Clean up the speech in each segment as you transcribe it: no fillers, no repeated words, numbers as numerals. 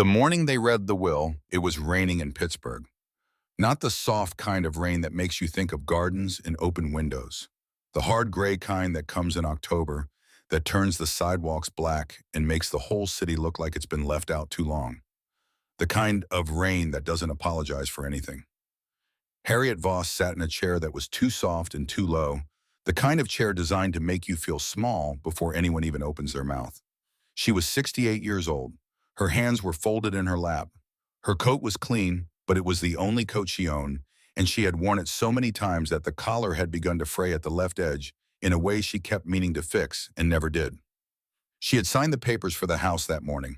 The morning they read the will, it was raining in Pittsburgh. Not the soft kind of rain that makes you think of gardens and open windows. The hard gray kind that comes in October, that turns the sidewalks black and makes the whole city look like it's been left out too long. The kind of rain that doesn't apologize for anything. Harriet Voss sat in a chair that was too soft and too low, the kind of chair designed to make you feel small before anyone even opens their mouth. She was 68 years old. Her hands were folded in her lap. Her coat was clean, but it was the only coat she owned, and she had worn it so many times that the collar had begun to fray at the left edge in a way she kept meaning to fix and never did. She had signed the papers for the house that morning.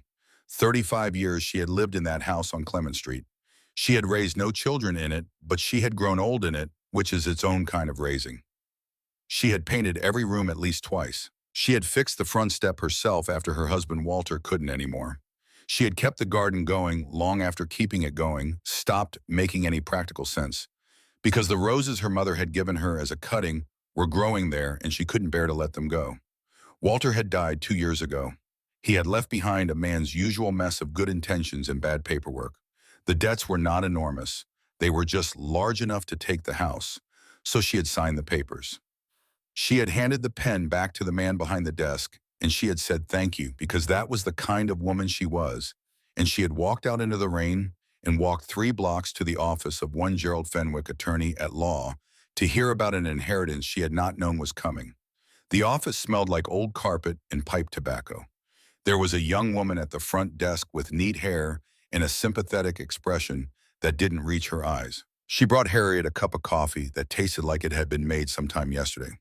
35 years she had lived in that house on Clement Street. She had raised no children in it, but she had grown old in it, which is its own kind of raising. She had painted every room at least twice. She had fixed the front step herself after her husband Walter couldn't anymore. She had kept the garden going long after keeping it going stopped making any practical sense, because the roses her mother had given her as a cutting were growing there and she couldn't bear to let them go. Walter had died 2 years ago. He had left behind a man's usual mess of good intentions and bad paperwork. The debts were not enormous. They were just large enough to take the house. So she had signed the papers. She had handed the pen back to the man behind the desk, and she had said thank you because that was the kind of woman she was. And she had walked out into the rain and walked 3 blocks to the office of one Gerald Fenwick, attorney at law, to hear about an inheritance she had not known was coming. The office smelled like old carpet and pipe tobacco. There was a young woman at the front desk with neat hair and a sympathetic expression that didn't reach her eyes. She brought Harriet a cup of coffee that tasted like it had been made sometime yesterday.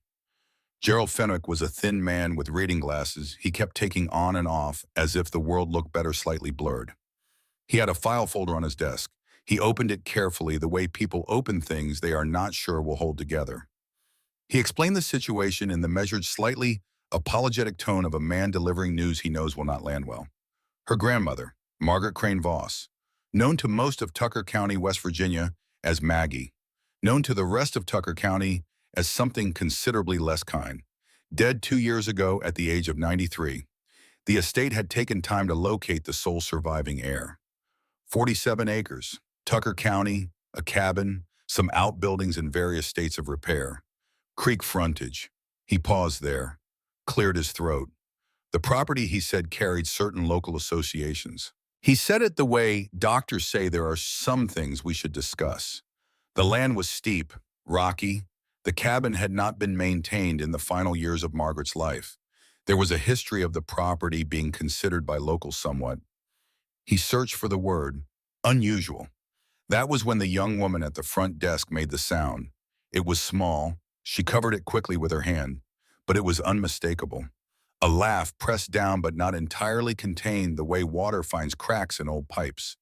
Gerald Fenwick was a thin man with reading glasses he kept taking on and off as if the world looked better slightly blurred. He had a file folder on his desk. He opened it carefully the way people open things they are not sure will hold together. He explained the situation in the measured, slightly apologetic tone of a man delivering news he knows will not land well. Her grandmother, Margaret Crane Voss, known to most of Tucker County, West Virginia, as Maggie, known to the rest of Tucker County as something considerably less kind. Dead 2 years ago at the age of 93, the estate had taken time to locate the sole surviving heir. 47 acres, Tucker County, a cabin, some outbuildings in various states of repair, creek frontage. He paused there, cleared his throat. The property, he said, carried certain local associations. He said it the way doctors say there are some things we should discuss. The land was steep, rocky. The cabin had not been maintained in the final years of Margaret's life. There was a history of the property being considered by locals somewhat. He searched for the word, unusual. That was when the young woman at the front desk made the sound. It was small. She covered it quickly with her hand, but it was unmistakable. A laugh pressed down but not entirely contained the way water finds cracks in old pipes.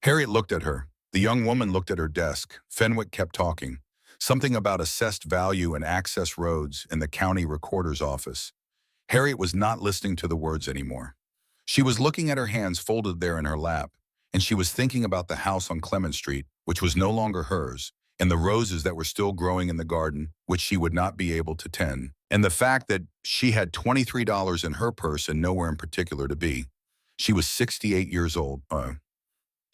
Harriet looked at her. The young woman looked at her desk. Fenwick kept talking. Something about assessed value and access roads in the county recorder's office. Harriet was not listening to the words anymore. She was looking at her hands folded there in her lap, and she was thinking about the house on Clement Street, which was no longer hers, and the roses that were still growing in the garden, which she would not be able to tend, and the fact that she had $23 in her purse and nowhere in particular to be. She was 68 years old.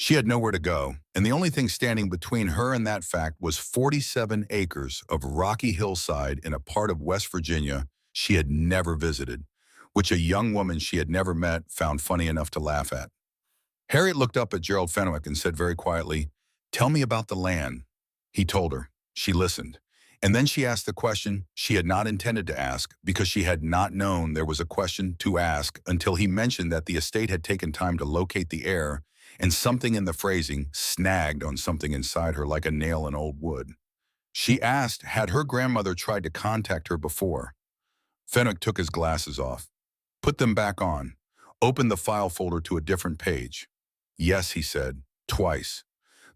She had nowhere to go, and the only thing standing between her and that fact was 47 acres of rocky hillside in a part of West Virginia she had never visited, which a young woman she had never met found funny enough to laugh at. Harriet looked up at Gerald Fenwick and said very quietly, "Tell me about the land." He told her. She listened. And then she asked the question she had not intended to ask because she had not known there was a question to ask until he mentioned that the estate had taken time to locate the heir, and something in the phrasing snagged on something inside her like a nail in old wood. She asked, had her grandmother tried to contact her before? Fenwick took his glasses off, put them back on, opened the file folder to a different page. Yes, he said, twice.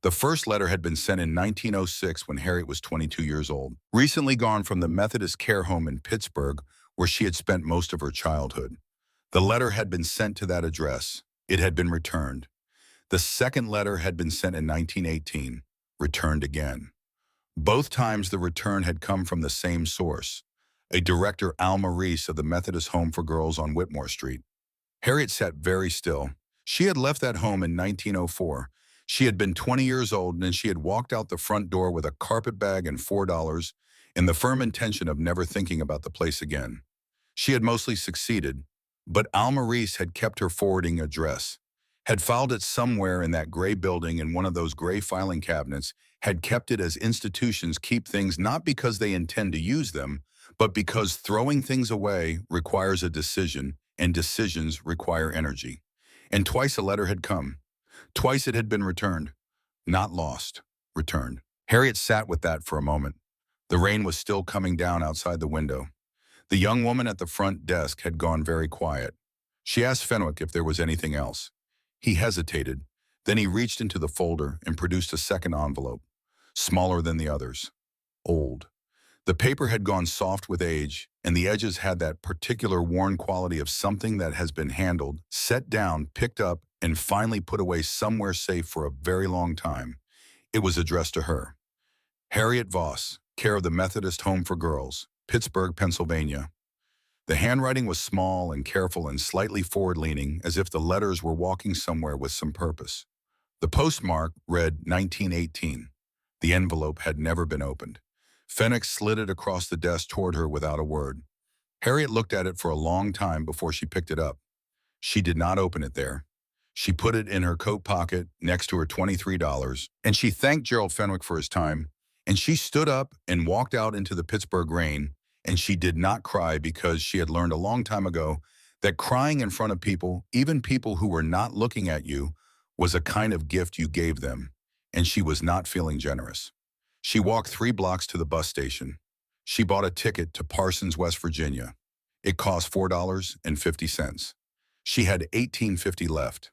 The first letter had been sent in 1906 when Harriet was 22 years old, recently gone from the Methodist care home in Pittsburgh where she had spent most of her childhood. The letter had been sent to that address. It had been returned. The second letter had been sent in 1918, returned again. Both times the return had come from the same source, a director, Alma Reese of the Methodist Home for Girls on Whitmore Street. Harriet sat very still. She had left that home in 1904. She had been 20 years old and she had walked out the front door with a carpet bag and $4 in the firm intention of never thinking about the place again. She had mostly succeeded, but Alma Reese had kept her forwarding address, had filed it somewhere in that gray building in one of those gray filing cabinets, had kept it as institutions keep things not because they intend to use them, but because throwing things away requires a decision, and decisions require energy. And twice a letter had come. Twice it had been returned. Not lost, returned. Harriet sat with that for a moment. The rain was still coming down outside the window. The young woman at the front desk had gone very quiet. She asked Fenwick if there was anything else. He hesitated. Then he reached into the folder and produced a second envelope, smaller than the others. Old. The paper had gone soft with age, and the edges had that particular worn quality of something that has been handled, set down, picked up, and finally put away somewhere safe for a very long time. It was addressed to her. Harriet Voss, care of the Methodist Home for Girls, Pittsburgh, Pennsylvania. The handwriting was small and careful and slightly forward-leaning, as if the letters were walking somewhere with some purpose. The postmark read 1918. The envelope had never been opened. Fenwick slid it across the desk toward her without a word. Harriet looked at it for a long time before she picked it up. She did not open it there. She put it in her coat pocket next to her $23, and she thanked Gerald Fenwick for his time, and she stood up and walked out into the Pittsburgh rain, and she did not cry because she had learned a long time ago that crying in front of people, even people who were not looking at you, was a kind of gift you gave them, and she was not feeling generous. She walked 3 blocks to the bus station. She bought a ticket to Parsons, West Virginia. It cost $4.50. She had $18.50 left.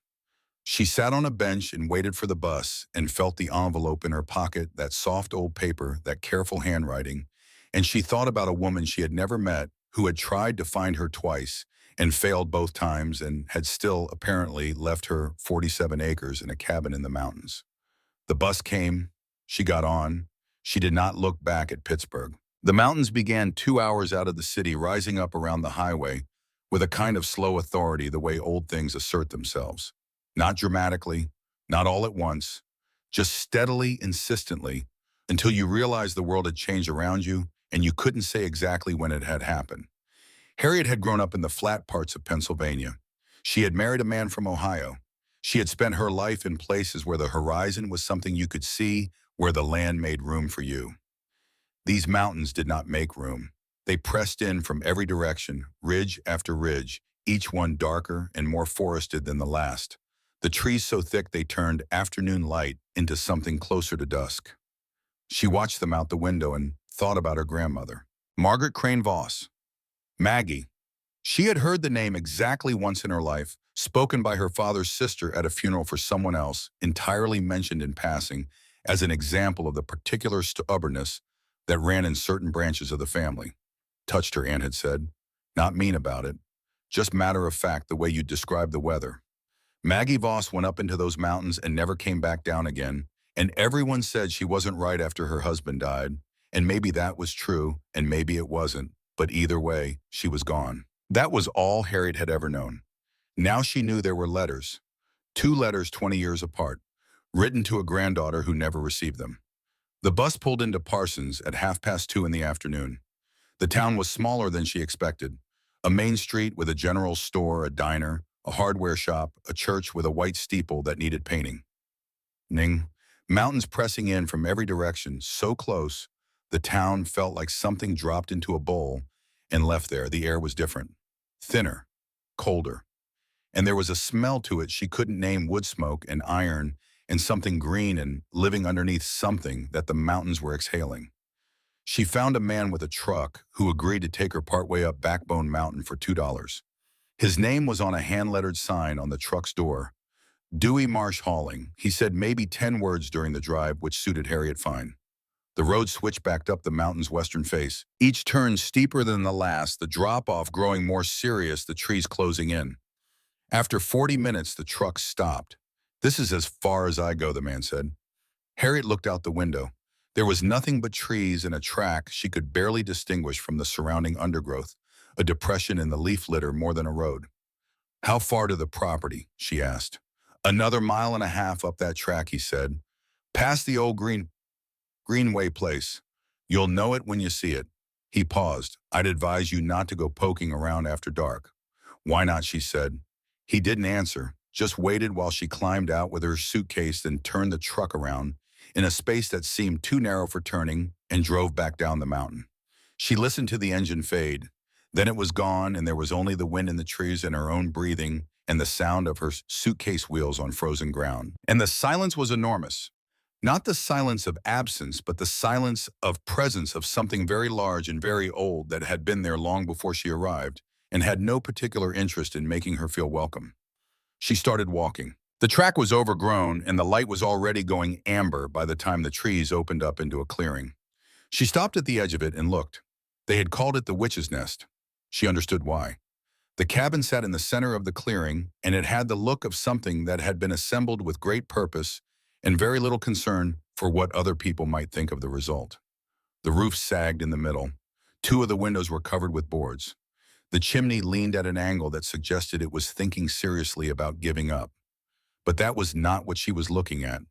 She sat on a bench and waited for the bus and felt the envelope in her pocket, that soft old paper, that careful handwriting, and she thought about a woman she had never met who had tried to find her twice and failed both times and had still apparently left her 47 acres in a cabin in the mountains. The bus came. She got on. She did not look back at Pittsburgh. The mountains began 2 hours out of the city, rising up around the highway with a kind of slow authority, the way old things assert themselves. Not dramatically, not all at once, just steadily, insistently, until you realized the world had changed around you and you couldn't say exactly when it had happened. Harriet had grown up in the flat parts of Pennsylvania. She had married a man from Ohio. She had spent her life in places where the horizon was something you could see, where the land made room for you. These mountains did not make room. They pressed in from every direction, ridge after ridge, each one darker and more forested than the last. The trees so thick they turned afternoon light into something closer to dusk. She watched them out the window and thought about her grandmother, Margaret Crane Voss. Maggie. She had heard the name exactly once in her life, spoken by her father's sister at a funeral for someone else, entirely mentioned in passing as an example of the particular stubbornness that ran in certain branches of the family. Touched her, Aunt had said. Not mean about it. Just matter of fact, the way you described the weather. Maggie Voss went up into those mountains and never came back down again, and everyone said she wasn't right after her husband died, and maybe that was true, and maybe it wasn't, but either way, she was gone. That was all Harriet had ever known. Now she knew there were letters, 2 letters 20 years apart, written to a granddaughter who never received them. The bus pulled into Parsons at 2:30 in the afternoon. The town was smaller than she expected. A main street with a general store, a diner, a hardware shop, a church with a white steeple that needed painting. Mountains pressing in from every direction, so close, the town felt like something dropped into a bowl and left there. The air was different, thinner, colder. And there was a smell to it she couldn't name, wood smoke and iron and something green and living underneath something that the mountains were exhaling. She found a man with a truck who agreed to take her partway up Backbone Mountain for $2. His name was on a hand-lettered sign on the truck's door. Dewey Marsh Hauling. He said maybe 10 words during the drive, which suited Harriet fine. The road switchbacked up the mountain's western face, each turn steeper than the last, the drop-off growing more serious, the trees closing in. After 40 minutes, the truck stopped. This is as far as I go, the man said. Harriet looked out the window. There was nothing but trees and a track she could barely distinguish from the surrounding undergrowth, a depression in the leaf litter more than a road. How far to the property? She asked. Another mile and a half up that track, he said. Past the old Greenway place. You'll know it when you see it. He paused. I'd advise you not to go poking around after dark. Why not, she said. He didn't answer, just waited while she climbed out with her suitcase and turned the truck around in a space that seemed too narrow for turning and drove back down the mountain. She listened to the engine fade. Then it was gone and there was only the wind in the trees and her own breathing and the sound of her suitcase wheels on frozen ground. And the silence was enormous. Not the silence of absence, but the silence of presence of something very large and very old that had been there long before she arrived and had no particular interest in making her feel welcome. She started walking. The track was overgrown and the light was already going amber by the time the trees opened up into a clearing. She stopped at the edge of it and looked. They had called it the witch's nest. She understood why. The cabin sat in the center of the clearing, and it had the look of something that had been assembled with great purpose and very little concern for what other people might think of the result. The roof sagged in the middle. Two of the windows were covered with boards. The chimney leaned at an angle that suggested it was thinking seriously about giving up. But that was not what she was looking at.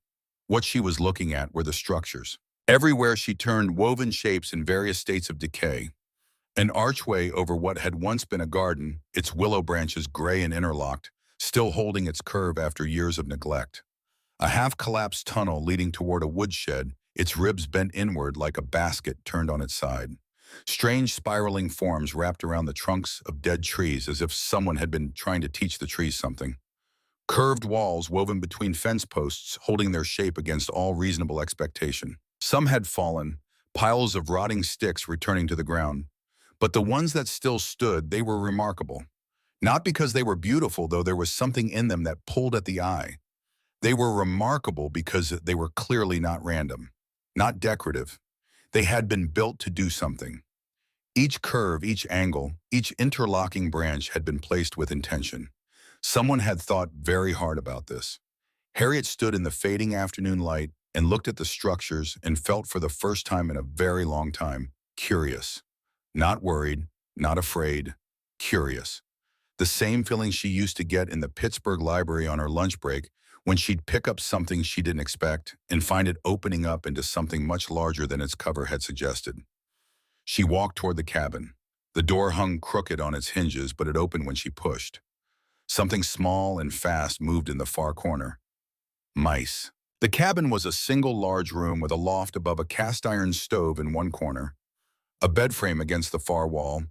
What she was looking at were the structures. Everywhere she turned, woven shapes in various states of decay. An archway over what had once been a garden, its willow branches gray and interlocked, still holding its curve after years of neglect. A half-collapsed tunnel leading toward a woodshed, its ribs bent inward like a basket turned on its side. Strange spiraling forms wrapped around the trunks of dead trees as if someone had been trying to teach the trees something. Curved walls woven between fence posts holding their shape against all reasonable expectation. Some had fallen, piles of rotting sticks returning to the ground. But the ones that still stood, they were remarkable. Not because they were beautiful, though there was something in them that pulled at the eye. They were remarkable because they were clearly not random, not decorative. They had been built to do something. Each curve, each angle, each interlocking branch had been placed with intention. Someone had thought very hard about this. Harriet stood in the fading afternoon light and looked at the structures and felt for the first time in a very long time, curious. Not worried, not afraid, curious. The same feeling she used to get in the Pittsburgh library on her lunch break when she'd pick up something she didn't expect and find it opening up into something much larger than its cover had suggested. She walked toward the cabin. The door hung crooked on its hinges, but it opened when she pushed. Something small and fast moved in the far corner. Mice. The cabin was a single large room with a loft above a cast-iron stove in one corner, a bed frame against the far wall,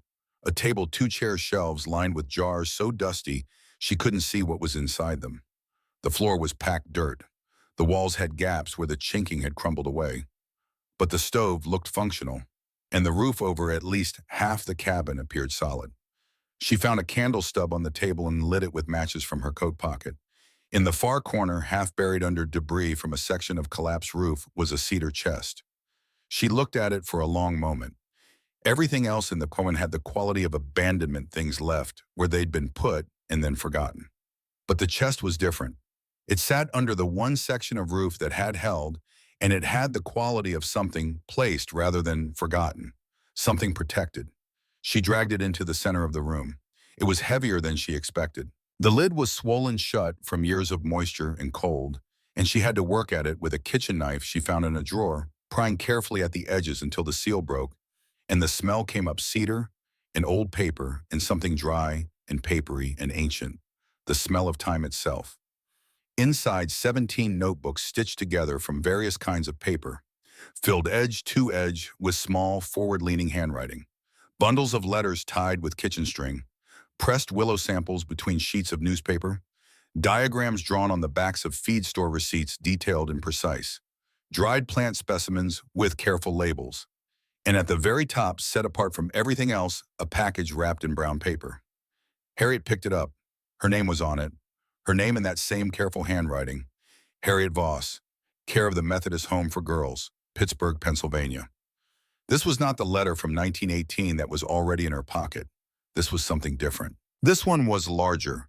a table, two chair shelves lined with jars so dusty she couldn't see what was inside them. The floor was packed dirt. The walls had gaps where the chinking had crumbled away. But the stove looked functional, and the roof over at least half the cabin appeared solid. She found a candle stub on the table and lit it with matches from her coat pocket. In the far corner, half buried under debris from a section of collapsed roof, was a cedar chest. She looked at it for a long moment. Everything else in the coin had the quality of abandonment, things left where they'd been put and then forgotten. But the chest was different. It sat under the one section of roof that had held, and it had the quality of something placed rather than forgotten, something protected. She dragged it into the center of the room. It was heavier than she expected. The lid was swollen shut from years of moisture and cold, and she had to work at it with a kitchen knife she found in a drawer, prying carefully at the edges until the seal broke, and the smell came up cedar and old paper and something dry and papery and ancient, the smell of time itself. Inside, 17 notebooks stitched together from various kinds of paper, filled edge to edge with small, forward-leaning handwriting, bundles of letters tied with kitchen string, pressed willow samples between sheets of newspaper, diagrams drawn on the backs of feed store receipts detailed and precise, dried plant specimens with careful labels, and at the very top, set apart from everything else, a package wrapped in brown paper. Harriet picked it up. Her name was on it, her name in that same careful handwriting, Harriet Voss, care of the Methodist Home for Girls, Pittsburgh, Pennsylvania. This was not the letter from 1918 that was already in her pocket. This was something different. This one was larger,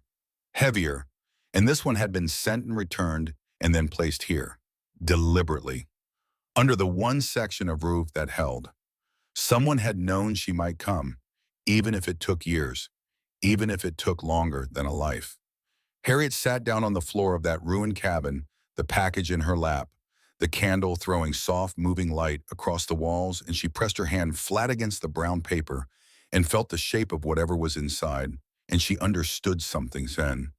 heavier, and this one had been sent and returned and then placed here, deliberately, under the one section of roof that held. Someone had known she might come, even if it took years, even if it took longer than a life. Harriet sat down on the floor of that ruined cabin, the package in her lap, the candle throwing soft, moving light across the walls, and she pressed her hand flat against the brown paper and felt the shape of whatever was inside, and she understood something then.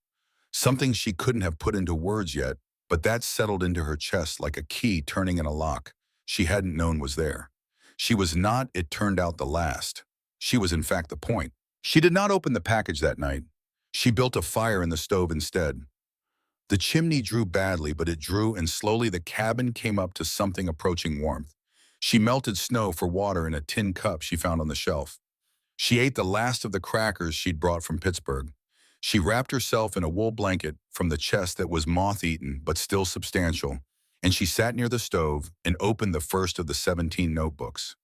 Something she couldn't have put into words yet, but that settled into her chest like a key turning in a lock she hadn't known was there. She was not, it turned out, the last. She was in fact the point. She did not open the package that night. She built a fire in the stove instead. The chimney drew badly, but it drew, and slowly the cabin came up to something approaching warmth. She melted snow for water in a tin cup she found on the shelf. She ate the last of the crackers she'd brought from Pittsburgh. She wrapped herself in a wool blanket from the chest that was moth-eaten but still substantial, and she sat near the stove and opened the first of the 17 notebooks.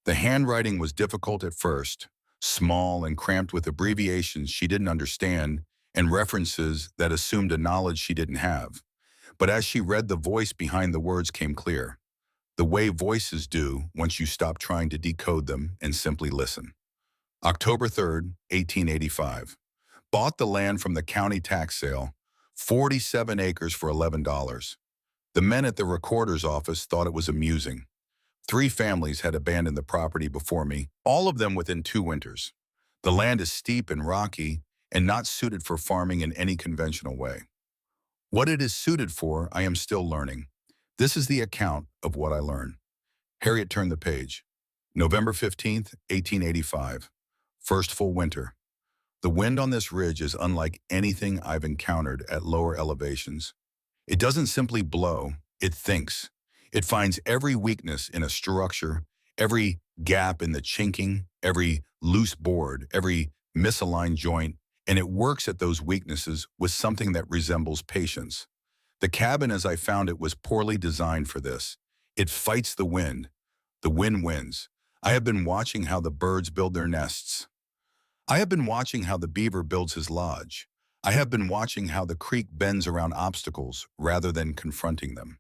The handwriting was difficult at first, small and cramped with abbreviations she didn't understand and references that assumed a knowledge she didn't have. But as she read, the voice behind the words came clear, the way voices do once you stop trying to decode them and simply listen. October 3rd, 1885. Bought the land from the county tax sale, 47 acres for $11. The men at the recorder's office thought it was amusing. 3 families had abandoned the property before me, all of them within 2 winters. The land is steep and rocky and not suited for farming in any conventional way. What it is suited for, I am still learning. This is the account of what I learned. Harriet turned the page. November 15th, 1885. First full winter. The wind on this ridge is unlike anything I've encountered at lower elevations. It doesn't simply blow, it thinks. It finds every weakness in a structure, every gap in the chinking, every loose board, every misaligned joint, and it works at those weaknesses with something that resembles patience. The cabin as I found it was poorly designed for this. It fights the wind. The wind wins. I have been watching how the birds build their nests. I have been watching how the beaver builds his lodge. I have been watching how the creek bends around obstacles rather than confronting them.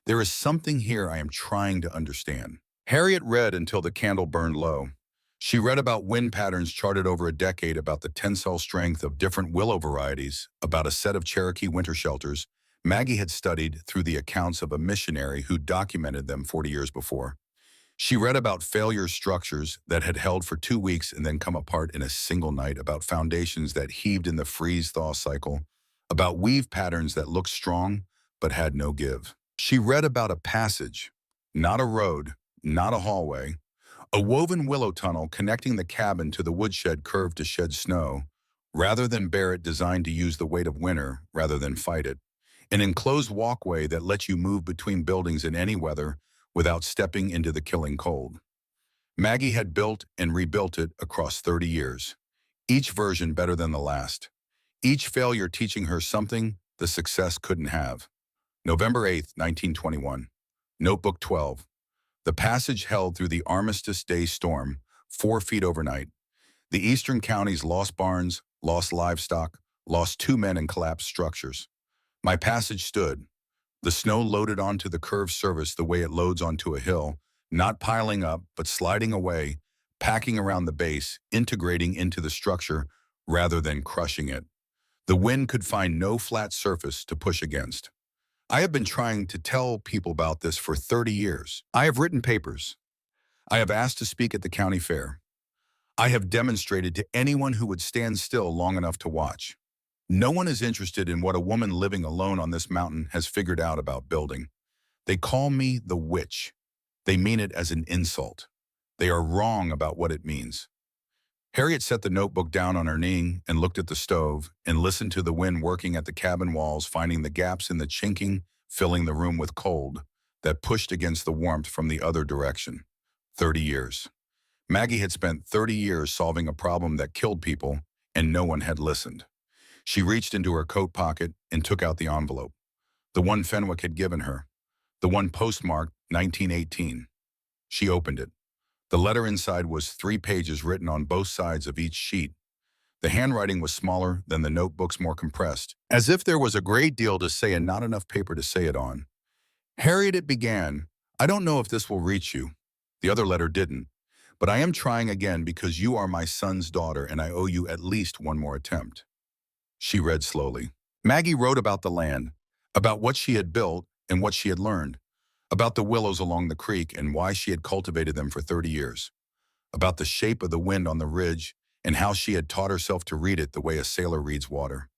There is something here I am trying to understand. Harriet read until the candle burned low. She read about wind patterns charted over a decade, about the tensile strength of different willow varieties, about a set of Cherokee winter shelters Maggie had studied through the accounts of a missionary who documented them 40 years before. She read about failure structures that had held for 2 weeks and then come apart in a single night, about foundations that heaved in the freeze-thaw cycle, about weave patterns that looked strong but had no give. She read about a passage, not a road, not a hallway, a woven willow tunnel connecting the cabin to the woodshed curved to shed snow, rather than bear it, designed to use the weight of winter rather than fight it. An enclosed walkway that lets you move between buildings in any weather without stepping into the killing cold. Maggie had built and rebuilt it across 30 years, each version better than the last, each failure teaching her something the success couldn't have. November 8th, 1921. Notebook 12. The passage held through the Armistice Day storm, 4 feet overnight. The eastern counties lost barns, lost livestock, lost 2 men, and collapsed structures. My passage stood. The snow loaded onto the curved surface the way it loads onto a hill, not piling up, but sliding away, packing around the base, integrating into the structure rather than crushing it. The wind could find no flat surface to push against. I have been trying to tell people about this for 30 years. I have written papers. I have asked to speak at the county fair. I have demonstrated to anyone who would stand still long enough to watch. No one is interested in what a woman living alone on this mountain has figured out about building. They call me the witch. They mean it as an insult. They are wrong about what it means. Harriet set the notebook down on her knee and looked at the stove and listened to the wind working at the cabin walls, finding the gaps in the chinking, filling the room with cold that pushed against the warmth from the other direction. 30 years. Maggie had spent 30 years solving a problem that killed people, and no one had listened. She reached into her coat pocket and took out the envelope, the one Fenwick had given her, the one postmarked 1918. She opened it. The letter inside was 3 pages written on both sides of each sheet. The handwriting was smaller than the notebooks, more compressed, as if there was a great deal to say and not enough paper to say it on. Harriet, it began, I don't know if this will reach you. The other letter didn't. but I am trying again because you are my son's daughter and I owe you at least one more attempt." She read slowly. Maggie wrote about the land, about what she had built and what she had learned, about the willows along the creek and why she had cultivated them for 30 years, about the shape of the wind on the ridge and how she had taught herself to read it the way a sailor reads water,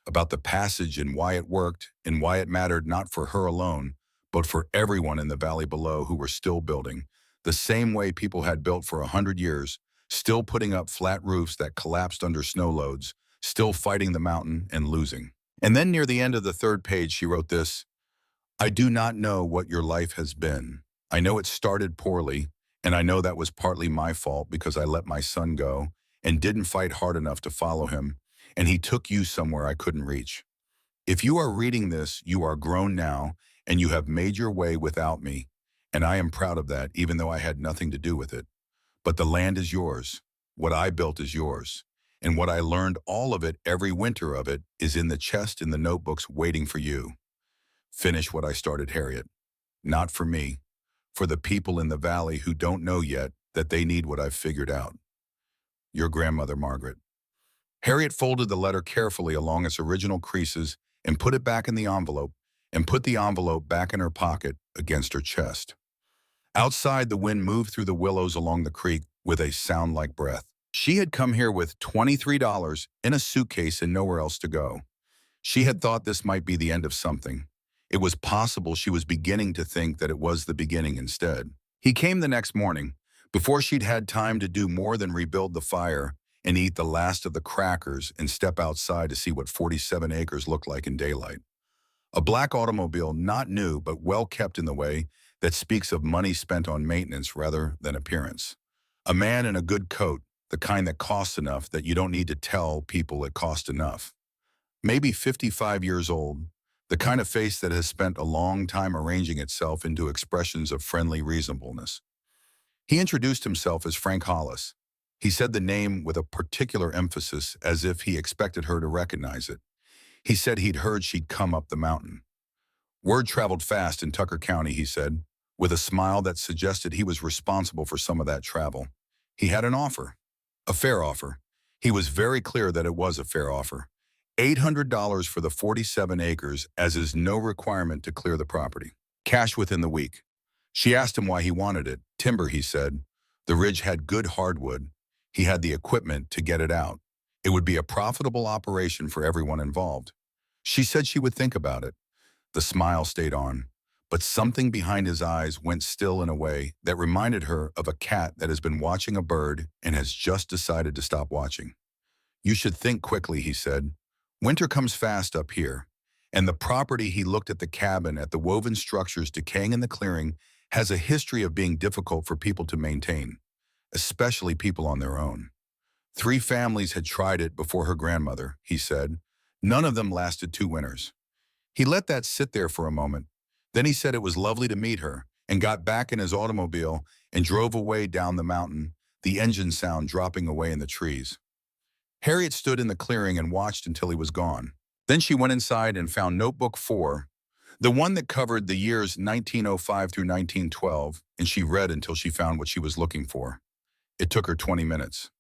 about the passage and why it worked and why it mattered not for her alone, but for everyone in the valley below who were still building, the same way people had built for 100 years, still putting up flat roofs that collapsed under snow loads, still fighting the mountain and losing. And then near the end of the third page, she wrote this: "I do not know what your life has been. I know it started poorly, and I know that was partly my fault because I let my son go and didn't fight hard enough to follow him, and he took you somewhere I couldn't reach. If you are reading this, you are grown now, and you have made your way without me, and I am proud of that, even though I had nothing to do with it. But the land is yours. What I built is yours. And what I learned, all of it, every winter of it, is in the chest in the notebooks waiting for you. Finish what I started, Harriet. Not for me, for the people in the valley who don't know yet that they need what I've figured out. Your grandmother, Margaret." Harriet folded the letter carefully along its original creases and put it back in the envelope, and put the envelope back in her pocket against her chest. Outside, the wind moved through the willows along the creek with a sound like breath. She had come here with $23 in a suitcase and nowhere else to go. She had thought this might be the end of something. It was possible she was beginning to think that it was the beginning instead. He came the next morning, before she'd had time to do more than rebuild the fire and eat the last of the crackers and step outside to see what 47 acres looked like in daylight. A black automobile, not new but well kept in the way that speaks of money spent on maintenance rather than appearance. A man in a good coat, the kind that costs enough that you don't need to tell people it cost enough. Maybe 55 years old, the kind of face that has spent a long time arranging itself into expressions of friendly reasonableness. He introduced himself as Frank Hollis. He said the name with a particular emphasis as if he expected her to recognize it. He said he'd heard she'd come up the mountain. Word traveled fast in Tucker County, he said, with a smile that suggested he was responsible for some of that travel. He had an offer. A fair offer. He was very clear that it was a fair offer. $800 for the 47 acres, as is no requirement to clear the property. Cash within the week. She asked him why he wanted it. Timber, he said. The ridge had good hardwood. He had the equipment to get it out. It would be a profitable operation for everyone involved. She said she would think about it. The smile stayed on, but something behind his eyes went still in a way that reminded her of a cat that has been watching a bird and has just decided to stop watching. "You should think quickly," he said. "Winter comes fast up here, and the property," he looked at the cabin, at the woven structures decaying in the clearing, "has a history of being difficult for people to maintain, especially people on their own. 3 families had tried it before her grandmother," he said. "None of them lasted 2 winters." He let that sit there for a moment. Then he said it was lovely to meet her, and got back in his automobile and drove away down the mountain, the engine sound dropping away in the trees. Harriet stood in the clearing and watched until he was gone. Then she went inside and found Notebook 4, the one that covered the years 1905 through 1912, and she read until she found what she was looking for. It took her 20 minutes.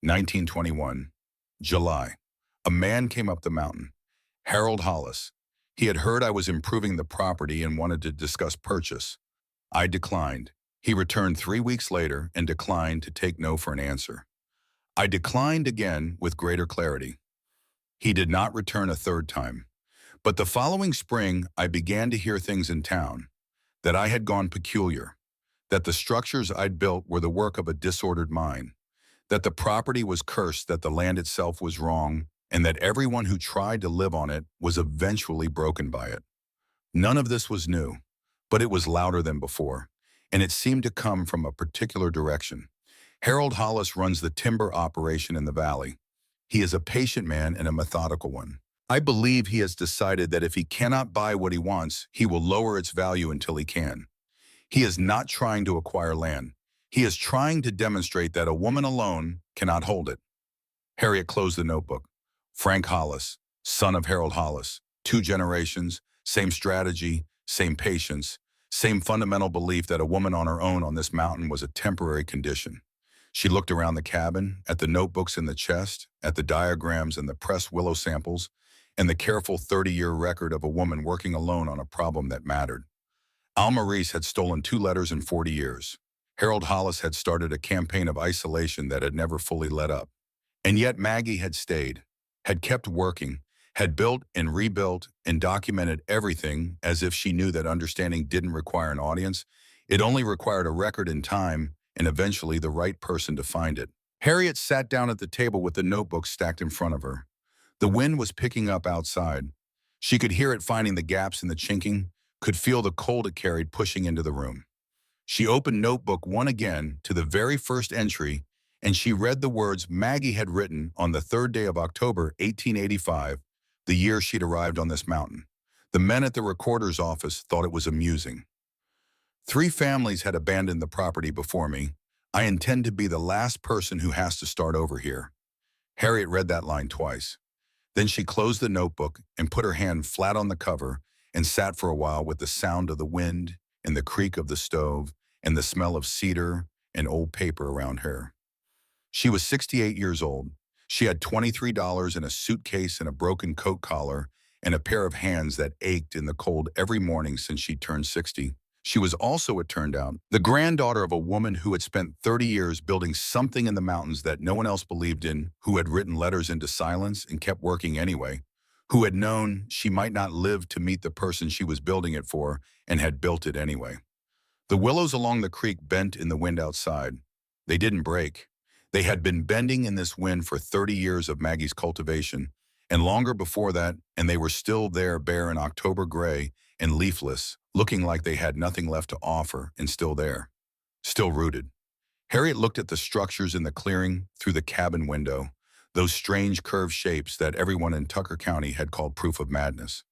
1921, July. A man came up the mountain. Harold Hollis. He had heard I was improving the property and wanted to discuss purchase. I declined. He returned 3 weeks later and declined to take no for an answer. I declined again with greater clarity. He did not return a third time. But the following spring, I began to hear things in town, that I had gone peculiar, that the structures I'd built were the work of a disordered mind, that the property was cursed, that the land itself was wrong, and that everyone who tried to live on it was eventually broken by it. None of this was new, but it was louder than before, and it seemed to come from a particular direction. Harold Hollis runs the timber operation in the valley. He is a patient man and a methodical one. I believe he has decided that if he cannot buy what he wants, he will lower its value until he can. He is not trying to acquire land. He is trying to demonstrate that a woman alone cannot hold it. Harriet closed the notebook. Frank Hollis, son of Harold Hollis, 2 generations, same strategy, same patience, same fundamental belief that a woman on her own on this mountain was a temporary condition. She looked around the cabin, at the notebooks in the chest, at the diagrams and the pressed willow samples, and the careful 30-year record of a woman working alone on a problem that mattered. Alma Reese had stolen 2 letters in 40 years. Harold Hollis had started a campaign of isolation that had never fully let up. And yet Maggie had stayed, had kept working, had built and rebuilt and documented everything as if she knew that understanding didn't require an audience. It only required a record in time and eventually the right person to find it. Harriet sat down at the table with the notebook stacked in front of her. The wind was picking up outside. She could hear it finding the gaps in the chinking, could feel the cold it carried pushing into the room. She opened notebook 1 again to the very first entry, and she read the words Maggie had written on the 3rd day of October, 1885, the year she'd arrived on this mountain. The men at the recorder's office thought it was amusing. 3 families had abandoned the property before me. I intend to be the last person who has to start over here. Harriet read that line twice. Then she closed the notebook and put her hand flat on the cover and sat for a while with the sound of the wind and the creak of the stove and the smell of cedar and old paper around her. She was 68 years old. She had $23 in a suitcase and a broken coat collar and a pair of hands that ached in the cold every morning since she turned 60. She was also, it turned out, the granddaughter of a woman who had spent 30 years building something in the mountains that no one else believed in, who had written letters into silence and kept working anyway, who had known she might not live to meet the person she was building it for and had built it anyway. The willows along the creek bent in the wind outside. They didn't break. They had been bending in this wind for 30 years of Maggie's cultivation, and longer before that, and they were still there bare in October gray and leafless, looking like they had nothing left to offer, and still there, still rooted. Harriet looked at the structures in the clearing through the cabin window, those strange curved shapes that everyone in Tucker County had called proof of madness.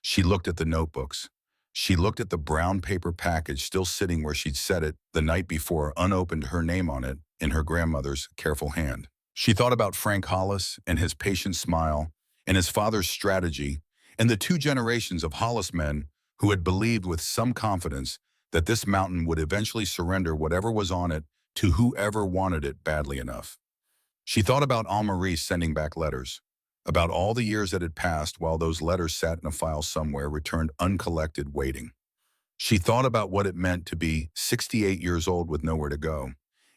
She looked at the notebooks. She looked at the brown paper package still sitting where she'd set it the night before, unopened, her name on it in her grandmother's careful hand. She thought about Frank Hollis and his patient smile and his father's strategy and the 2 generations of Hollis men who had believed with some confidence that this mountain would eventually surrender whatever was on it to whoever wanted it badly enough. She thought about Alma Reese sending back letters, about all the years that had passed while those letters sat in a file somewhere, returned uncollected, waiting. She thought about what it meant to be 68 years old with nowhere to go.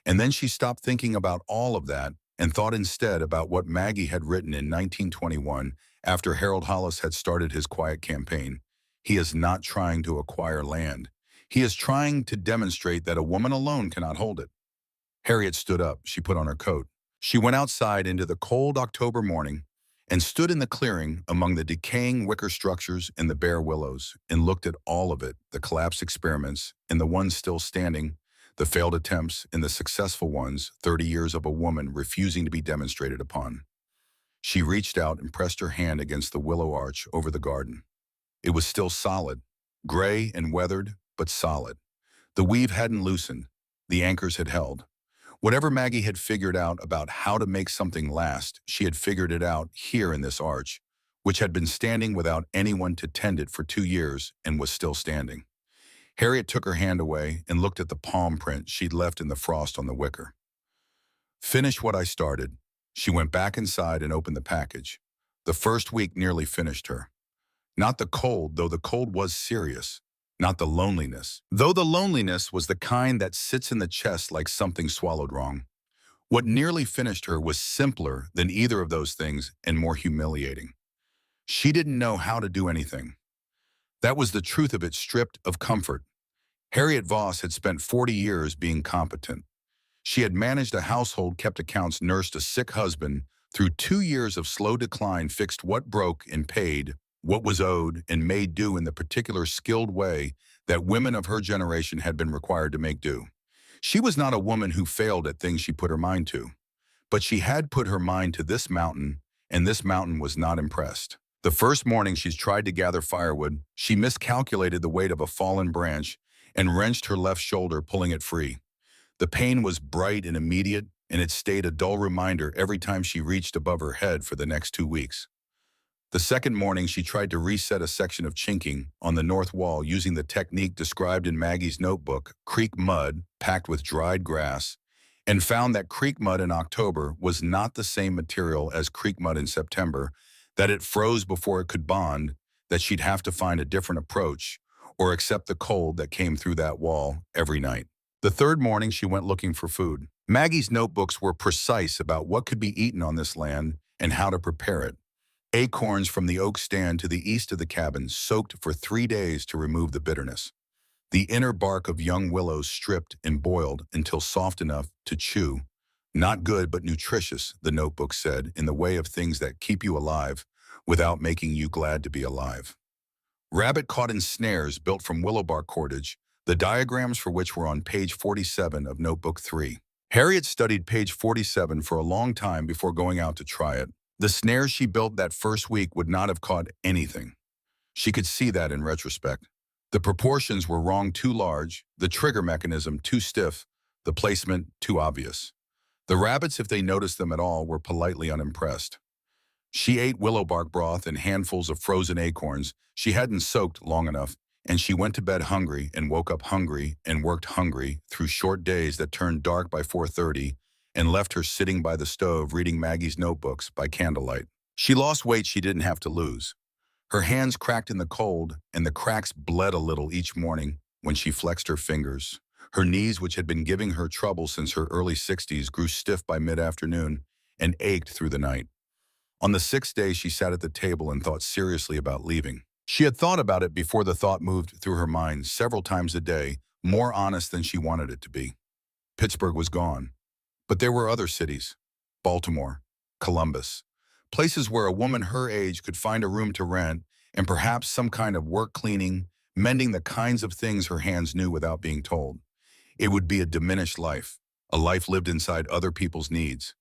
And then she stopped thinking about all of that and thought instead about what Maggie had written in 1921 after Harold Hollis had started his quiet campaign. He is not trying to acquire land. He is trying to demonstrate that a woman alone cannot hold it. Harriet stood up. She put on her coat. She went outside into the cold October morning and stood in the clearing among the decaying wicker structures and the bare willows and looked at all of it, the collapsed experiments and the ones still standing, the failed attempts and the successful ones, 30 years of a woman refusing to be demonstrated upon. She reached out and pressed her hand against the willow arch over the garden. It was still solid, gray and weathered, but solid. The weave hadn't loosened. The anchors had held. Whatever Maggie had figured out about how to make something last, she had figured it out here in this arch, which had been standing without anyone to tend it for 2 years and was still standing. Harriet took her hand away and looked at the palm print she'd left in the frost on the wicker. Finish what I started. She went back inside and opened the package. The first week nearly finished her. Not the cold, though the cold was serious. Not the loneliness, though the loneliness was the kind that sits in the chest like something swallowed wrong. What nearly finished her was simpler than either of those things and more humiliating. She didn't know how to do anything. That was the truth of it, stripped of comfort. Harriet Voss had spent 40 years being competent. She had managed a household, kept accounts, nursed a sick husband, through 2 years of slow decline, fixed what broke and paid what was owed, and made do in the particular skilled way that women of her generation had been required to make do. She was not a woman who failed at things she put her mind to, but she had put her mind to this mountain, and this mountain was not impressed. The first morning she's tried to gather firewood, she miscalculated the weight of a fallen branch and wrenched her left shoulder, pulling it free. The pain was bright and immediate, and it stayed a dull reminder every time she reached above her head for the next 2 weeks. The second morning, she tried to reset a section of chinking on the north wall using the technique described in Maggie's notebook, creek mud packed with dried grass, and found that creek mud in October was not the same material as creek mud in September, that it froze before it could bond, that she'd have to find a different approach or accept the cold that came through that wall every night. The third morning, she went looking for food. Maggie's notebooks were precise about what could be eaten on this land and how to prepare it. Acorns from the oak stand to the east of the cabin, soaked for 3 days to remove the bitterness. The inner bark of young willows stripped and boiled until soft enough to chew. Not good, but nutritious, the notebook said, in the way of things that keep you alive without making you glad to be alive. Rabbit caught in snares built from willow bark cordage, the diagrams for which were on page 47 of Notebook 3. Harriet studied page 47 for a long time before going out to try it. The snares she built that first week would not have caught anything. She could see that in retrospect. The proportions were wrong, too large, the trigger mechanism too stiff, the placement too obvious. The rabbits, if they noticed them at all, were politely unimpressed. She ate willow bark broth and handfuls of frozen acorns she hadn't soaked long enough, and she went to bed hungry and woke up hungry and worked hungry through short days that turned dark by 4:30 and left her sitting by the stove reading Maggie's notebooks by candlelight. She lost weight she didn't have to lose. Her hands cracked in the cold, and the cracks bled a little each morning when she flexed her fingers. Her knees, which had been giving her trouble since her early 60s, grew stiff by mid-afternoon and ached through the night. On the 6th day, she sat at the table and thought seriously about leaving. She had thought about it before the thought moved through her mind several times a day, more honest than she wanted it to be. Pittsburgh was gone. But there were other cities, Baltimore, Columbus, places where a woman her age could find a room to rent and perhaps some kind of work cleaning, mending the kinds of things her hands knew without being told. It would be a diminished life, a life lived inside other people's needs.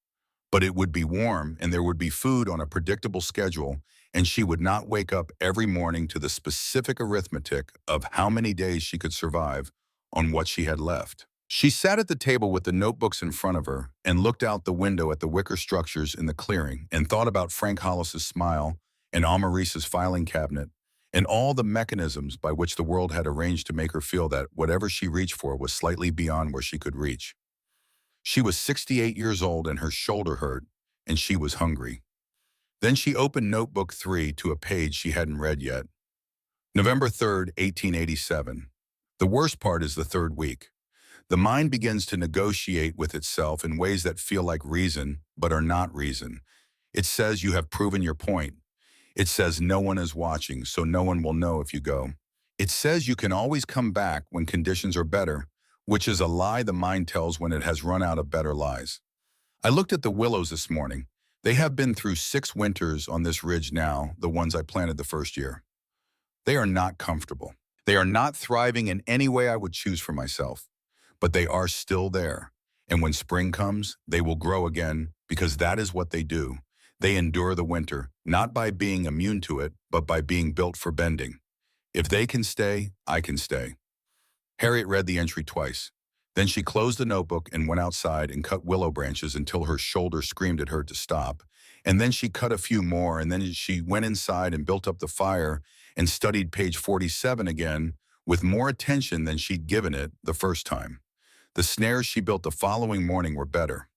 But it would be warm, and there would be food on a predictable schedule, and she would not wake up every morning to the specific arithmetic of how many days she could survive on what she had left. She sat at the table with the notebooks in front of her and looked out the window at the wicker structures in the clearing and thought about Frank Hollis's smile and Amarissa's filing cabinet and all the mechanisms by which the world had arranged to make her feel that whatever she reached for was slightly beyond where she could reach. She was 68 years old and her shoulder hurt, and she was hungry. Then she opened Notebook 3 to a page she hadn't read yet. November 3rd, 1887. The worst part is the third week. The mind begins to negotiate with itself in ways that feel like reason, but are not reason. It says you have proven your point. It says no one is watching, so no one will know if you go. It says you can always come back when conditions are better, which is a lie the mind tells when it has run out of better lies. I looked at the willows this morning. They have been through 6 winters on this ridge now, the ones I planted the first year. They are not comfortable. They are not thriving in any way I would choose for myself. But they are still there. And when spring comes, they will grow again because that is what they do. They endure the winter, not by being immune to it, but by being built for bending. If they can stay, I can stay. Harriet read the entry twice. Then she closed the notebook and went outside and cut willow branches until her shoulder screamed at her to stop. And then she cut a few more, and then she went inside and built up the fire and studied page 47 again with more attention than she'd given it the first time. The snares she built the following morning were better.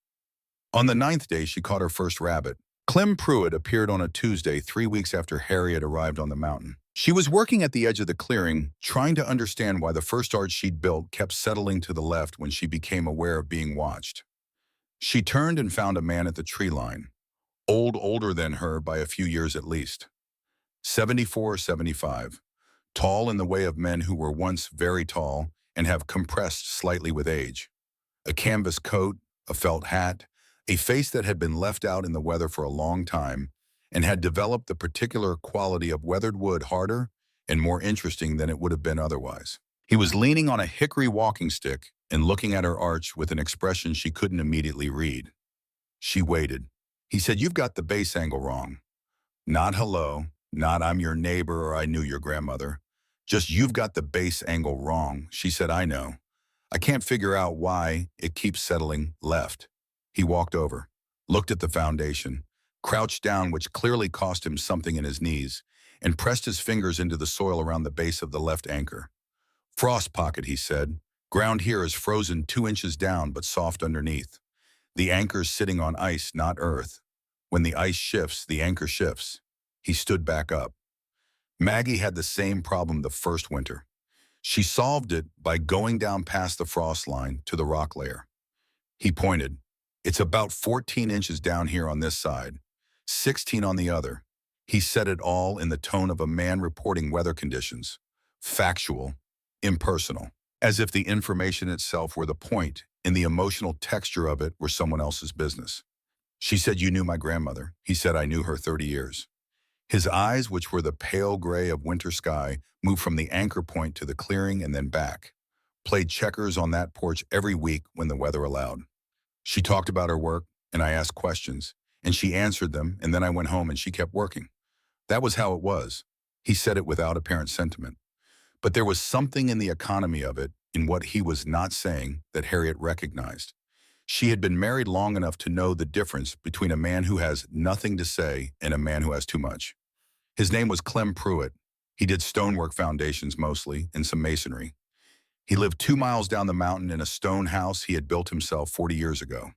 On the 9th day, she caught her first rabbit. Clem Pruitt appeared on a Tuesday 3 weeks after Harriet arrived on the mountain. She was working at the edge of the clearing, trying to understand why the first art she'd built kept settling to the left when she became aware of being watched. She turned and found a man at the tree line, older than her by a few years at least. 74 or 75, tall in the way of men who were once very tall and have compressed slightly with age. A canvas coat, a felt hat, a face that had been left out in the weather for a long time and had developed the particular quality of weathered wood, harder and more interesting than it would have been otherwise. He was leaning on a hickory walking stick and looking at her arch with an expression she couldn't immediately read. She waited. He said, "You've got the base angle wrong." Not hello, not I'm your neighbor or I knew your grandmother. Just you've got the base angle wrong. She said, "I know. I can't figure out why it keeps settling left." He walked over, looked at the foundation, crouched down, which clearly cost him something in his knees, and pressed his fingers into the soil around the base of the left anchor. "Frost pocket," he said. Ground here is frozen 2 inches down but soft underneath. The anchor's sitting on ice, not earth. When the ice shifts, the anchor shifts. He stood back up. Maggie had the same problem the first winter. She solved it by going down past the frost line to the rock layer. He pointed. It's about 14 inches down here on this side, 16 on the other. He said it all in the tone of a man reporting weather conditions. Factual, impersonal, as if the information itself were the point and the emotional texture of it were someone else's business. She said, "You knew my grandmother." He said, "I knew her 30 years. His eyes, which were the pale gray of winter sky, moved from the anchor point to the clearing and then back. Played checkers on that porch every week when the weather allowed. She talked about her work, and I asked questions, and she answered them, and then I went home and she kept working. That was how it was." He said it without apparent sentiment. But there was something in the economy of it, in what he was not saying, that Harriet recognized. She had been married long enough to know the difference between a man who has nothing to say and a man who has too much. His name was Clem Pruitt. He did stonework foundations mostly, and some masonry. He lived 2 miles down the mountain in a stone house he had built himself 40 years ago.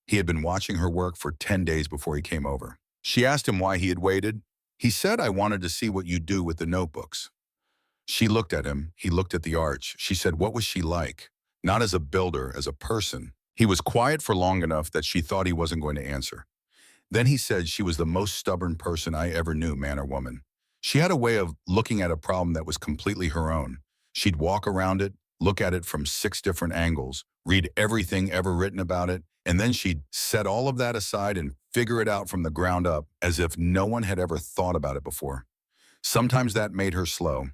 He had been watching her work for 10 days before he came over. She asked him why he had waited. He said, "I wanted to see what you do with the notebooks." She looked at him. He looked at the arch. She said, what was she like? Not as a builder, as a person. He was quiet for long enough that she thought he wasn't going to answer. Then he said she was the most stubborn person I ever knew, man or woman. She had a way of looking at a problem that was completely her own. She'd walk around it, look at it from 6 different angles, read everything ever written about it, and then she'd set all of that aside and figure it out from the ground up as if no one had ever thought about it before. Sometimes that made her slow.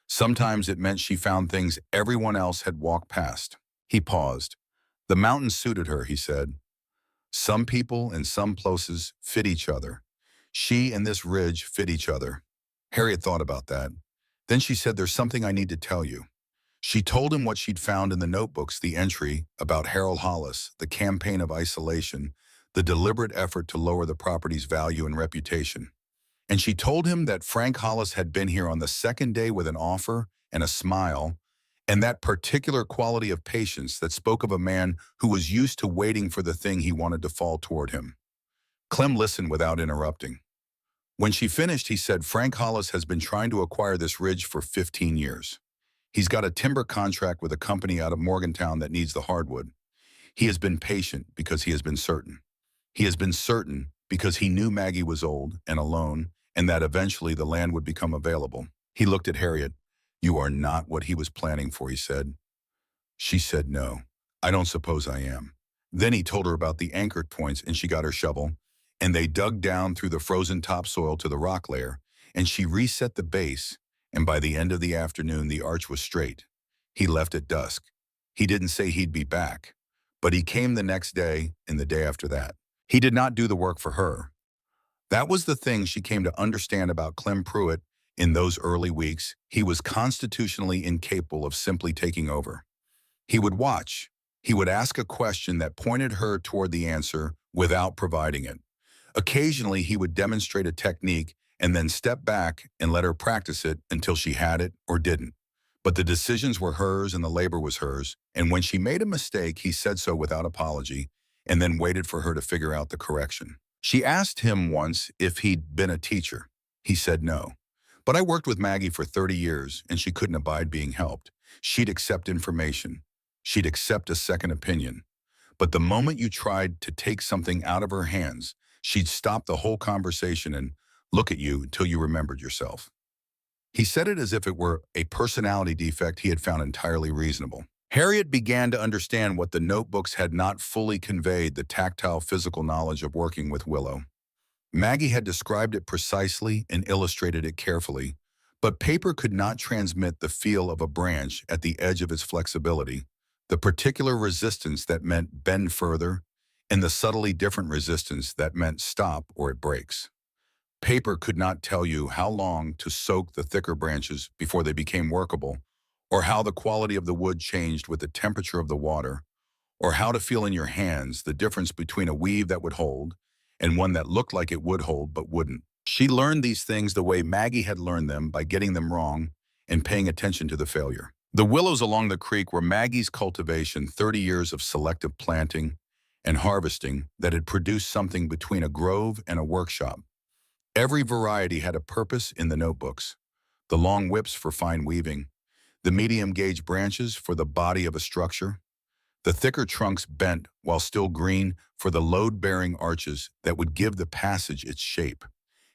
Sometimes it meant she found things everyone else had walked past. He paused. The mountain suited her, he said. Some people and some places fit each other. She and this ridge fit each other. Harriet thought about that. Then she said, there's something I need to tell you. She told him what she'd found in the notebooks, the entry about Harold Hollis, the campaign of isolation, the deliberate effort to lower the property's value and reputation. And she told him that Frank Hollis had been here on the second day with an offer and a smile, and that particular quality of patience that spoke of a man who was used to waiting for the thing he wanted to fall toward him. Clem listened without interrupting. When she finished, he said, Frank Hollis has been trying to acquire this ridge for 15 years. He's got a timber contract with a company out of Morgantown that needs the hardwood. He has been patient because he has been certain. He has been certain because he knew Maggie was old and alone, and that eventually the land would become available. He looked at Harriet. You are not what he was planning for, he said. She said, no, I don't suppose I am. Then he told her about the anchor points, and she got her shovel, and they dug down through the frozen topsoil to the rock layer, and she reset the base, and by the end of the afternoon, the arch was straight. He left at dusk. He didn't say he'd be back, but he came the next day and the day after that. He did not do the work for her. That was the thing she came to understand about Clem Pruitt in those early weeks. He was constitutionally incapable of simply taking over. He would watch. He would ask a question that pointed her toward the answer without providing it. Occasionally, he would demonstrate a technique and then step back and let her practice it until she had it or didn't. But the decisions were hers and the labor was hers, and when she made a mistake, he said so without apology and then waited for her to figure out the correction. She asked him once if he'd been a teacher. He said no. But I worked with Maggie for 30 years, and she couldn't abide being helped. She'd accept information. She'd accept a second opinion. But the moment you tried to take something out of her hands, she'd stop the whole conversation and look at you until you remembered yourself. He said it as if it were a personality defect he had found entirely reasonable. Harriet began to understand what the notebooks had not fully conveyed, the tactile physical knowledge of working with willow. Maggie had described it precisely and illustrated it carefully, but paper could not transmit the feel of a branch at the edge of its flexibility, the particular resistance that meant bend further, and the subtly different resistance that meant stop or it breaks. Paper could not tell you how long to soak the thicker branches before they became workable, or how the quality of the wood changed with the temperature of the water, or how to feel in your hands the difference between a weave that would hold and one that looked like it would hold but wouldn't. She learned these things the way Maggie had learned them, by getting them wrong and paying attention to the failure. The willows along the creek were Maggie's cultivation, 30 years of selective planting and harvesting that had produced something between a grove and a workshop. Every variety had a purpose in the notebooks: the long whips for fine weaving, the medium-gauge branches for the body of a structure, the thicker trunks bent while still green for the load-bearing arches that would give the passage its shape.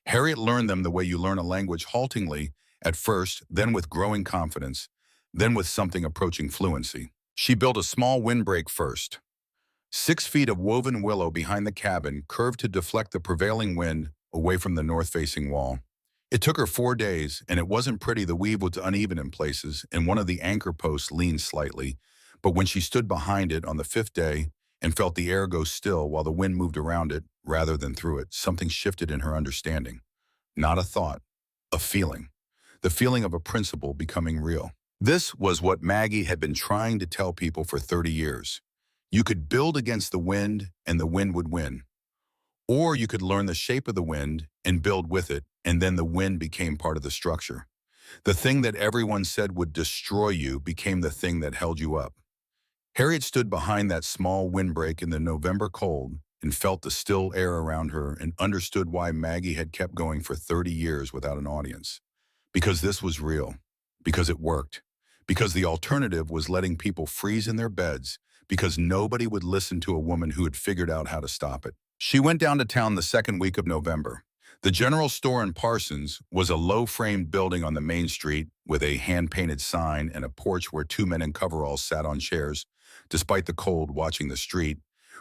Harriet learned them the way you learn a language, haltingly at first, then with growing confidence, then with something approaching fluency. She built a small windbreak first. 6 feet of woven willow behind the cabin, curved to deflect the prevailing wind away from the north-facing wall. It took her 4 days, and it wasn't pretty. The weave was uneven in places, and one of the anchor posts leaned slightly. But when she stood behind it on the 5th day and felt the air go still while the wind moved around it rather than through it, something shifted in her understanding. Not a thought, a feeling. The feeling of a principle becoming real. This was what Maggie had been trying to tell people for 30 years. You could build against the wind and the wind would win. Or you could learn the shape of the wind and build with it, and then the wind became part of the structure. The thing that everyone said would destroy you became the thing that held you up. Harriet stood behind that small windbreak in the November cold and felt the still air around her and understood why Maggie had kept going for 30 years without an audience. Because this was real. Because it worked. Because the alternative was letting people freeze in their beds. Because nobody would listen to a woman who had figured out how to stop it. She went down to town the second week of November. The general store in Parsons was a low-framed building on the main street with a hand-painted sign and a porch where 2 men in coveralls sat on chairs, despite the cold, watching the street,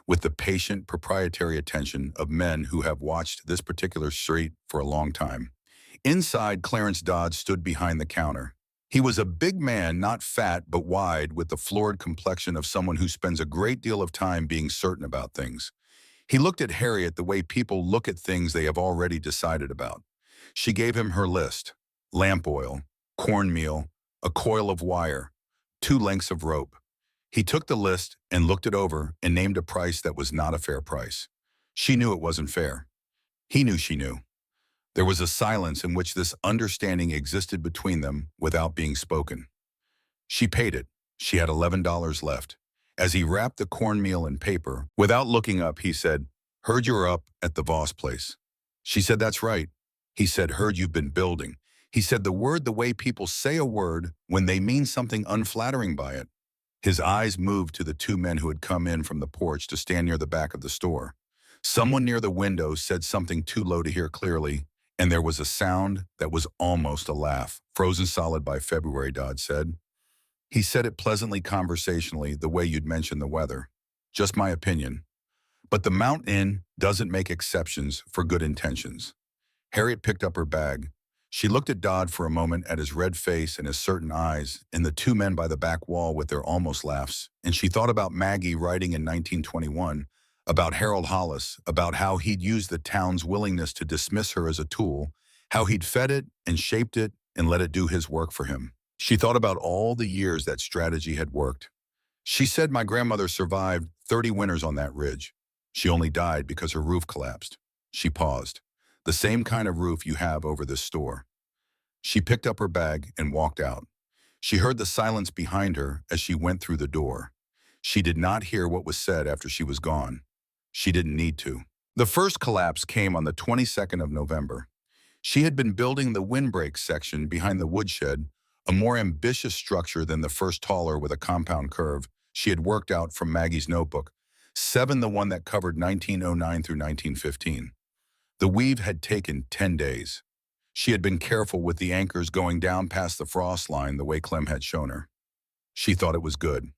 with the patient, proprietary attention of men who have watched this particular street for a long time. Inside, Clarence Dodd stood behind the counter. He was a big man, not fat but wide, with the florid complexion of someone who spends a great deal of time being certain about things. He looked at Harriet the way people look at things they have already decided about. She gave him her list: lamp oil, cornmeal, a coil of wire, 2 lengths of rope. He took the list and looked it over and named a price that was not a fair price. She knew it wasn't fair. He knew she knew. There was a silence in which this understanding existed between them without being spoken. She paid it. She had $11 left. As he wrapped the cornmeal in paper, without looking up, he said, "Heard you're up at the Voss place." She said, "That's right." He said, "Heard you've been building." He said the word the way people say a word when they mean something unflattering by it. His eyes moved to the 2 men who had come in from the porch to stand near the back of the store. Someone near the window said something too low to hear clearly, and there was a sound that was almost a laugh. "Frozen solid by February," Dodd said. He said it pleasantly, conversationally, the way you'd mention the weather. "Just my opinion. But the Mountain Inn doesn't make exceptions for good intentions." Harriet picked up her bag. She looked at Dodd for a moment, at his red face and his certain eyes, and the 2 men by the back wall with their almost laughs, and she thought about Maggie writing in 1921, about Harold Hollis, about how he'd used the town's willingness to dismiss her as a tool, how he'd fed it and shaped it and let it do his work for him. She thought about all the years that strategy had worked. She said, "My grandmother survived 30 winters on that ridge. She only died because her roof collapsed." She paused. "The same kind of roof you have over this store." She picked up her bag and walked out. She heard the silence behind her as she went through the door. She did not hear what was said after she was gone. She didn't need to. The first collapse came on the 22nd of November. She had been building the windbreak section behind the woodshed, a more ambitious structure than the first, taller with a compound curve she had worked out from Maggie's notebook, 7, the one that covered 1909 through 1915. The weave had taken 10 days. She had been careful with the anchors going down past the frost line the way Clem had shown her. She thought it was good.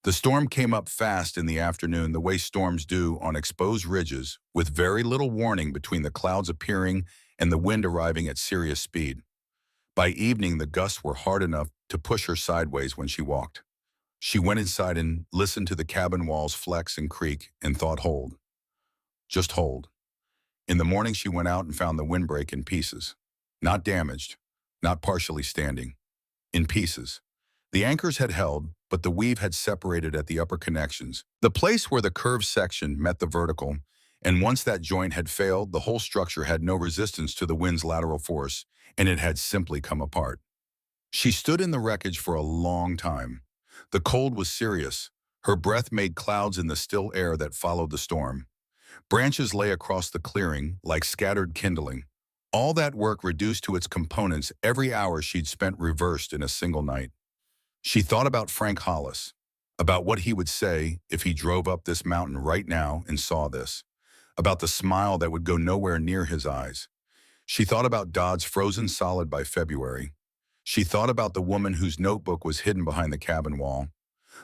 The storm came up fast in the afternoon, the way storms do on exposed ridges, with very little warning between the clouds appearing and the wind arriving at serious speed. By evening, the gusts were hard enough to push her sideways when she walked. She went inside and listened to the cabin walls flex and creak and thought, hold. Just hold. In the morning, she went out and found the windbreak in pieces. Not damaged, not partially standing. In pieces. The anchors had held, but the weave had separated at the upper connections, the place where the curved section met the vertical, and once that joint had failed, the whole structure had no resistance to the wind's lateral force, and it had simply come apart. She stood in the wreckage for a long time. The cold was serious. Her breath made clouds in the still air that followed the storm. Branches lay across the clearing like scattered kindling. All that work reduced to its components every hour she'd spent reversed in a single night. She thought about Frank Hollis, about what he would say if he drove up this mountain right now and saw this, about the smile that would go nowhere near his eyes. She thought about Dodd's frozen solid by February. She thought about the woman whose notebook was hidden behind the cabin wall,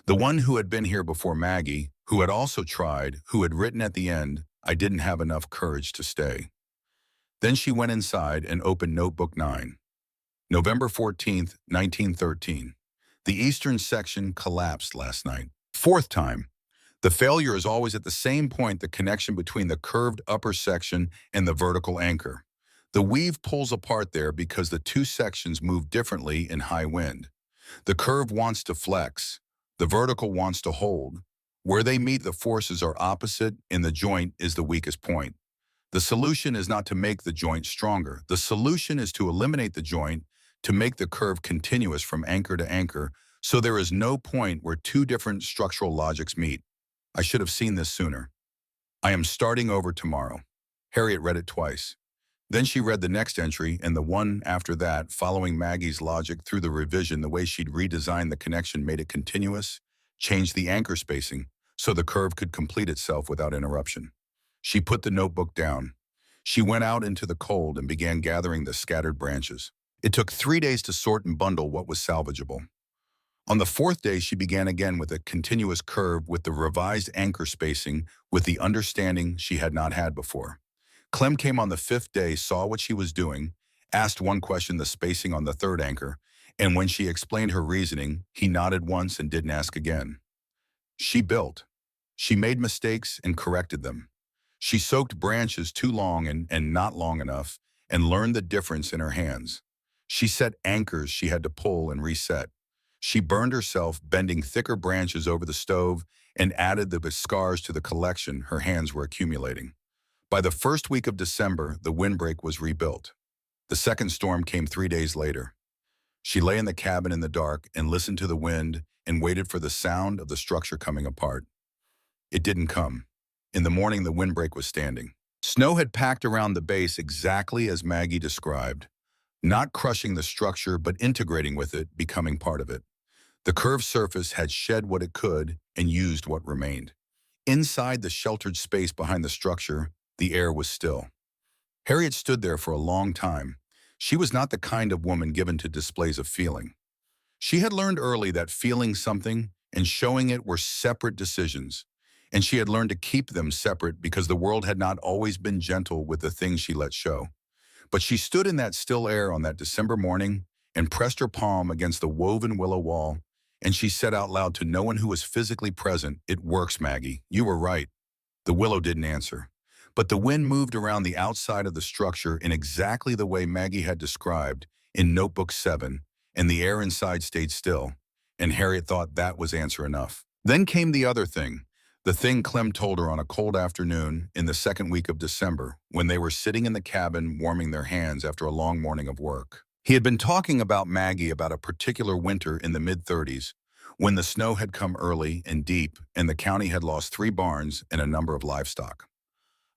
the one who had been here before Maggie, who had also tried, who had written at the end, "I didn't have enough courage to stay." Then she went inside and opened Notebook 9. November 14th, 1913. The eastern section collapsed last night. Fourth time. The failure is always at the same point, the connection between the curved upper section and the vertical anchor. The weave pulls apart there because the two sections move differently in high wind. The curve wants to flex. The vertical wants to hold. Where they meet, the forces are opposite, and the joint is the weakest point. The solution is not to make the joint stronger. The solution is to eliminate the joint, to make the curve continuous from anchor to anchor, so there is no point where two different structural logics meet. I should have seen this sooner. I am starting over tomorrow. Harriet read it twice. Then she read the next entry and the one after that, following Maggie's logic through the revision. The way she'd redesigned the connection made it continuous, changed the anchor spacing, so the curve could complete itself without interruption. She put the notebook down. She went out into the cold and began gathering the scattered branches. It took 3 days to sort and bundle what was salvageable. On the fourth day, she began again with a continuous curve with the revised anchor spacing, with the understanding she had not had before. Clem came on the fifth day, saw what she was doing, asked one question, the spacing on the third anchor, and when she explained her reasoning, he nodded once and didn't ask again. She built. She made mistakes and corrected them. She soaked branches too long and not long enough and learned the difference in her hands. She set anchors she had to pull and reset. She burned herself bending thicker branches over the stove and added the scars to the collection her hands were accumulating. By the first week of December, the windbreak was rebuilt. The second storm came 3 days later. She lay in the cabin in the dark and listened to the wind and waited for the sound of the structure coming apart. It didn't come. In the morning, the windbreak was standing. Snow had packed around the base exactly as Maggie described, not crushing the structure but integrating with it, becoming part of it. The curved surface had shed what it could and used what remained. Inside the sheltered space behind the structure, the air was still. Harriet stood there for a long time. She was not the kind of woman given to displays of feeling. She had learned early that feeling something and showing it were separate decisions, and she had learned to keep them separate because the world had not always been gentle with the things she let show. But she stood in that still air on that December morning and pressed her palm against the woven willow wall, and she said out loud to no one who was physically present, "It works, Maggie. You were right." The willow didn't answer, but the wind moved around the outside of the structure in exactly the way Maggie had described in Notebook 7, and the air inside stayed still, and Harriet thought that was answer enough. Then came the other thing, the thing Clem told her on a cold afternoon in the second week of December, when they were sitting in the cabin warming their hands after a long morning of work. He had been talking about Maggie about a particular winter in the mid-30s, when the snow had come early and deep and the county had lost 3 barns and a number of livestock.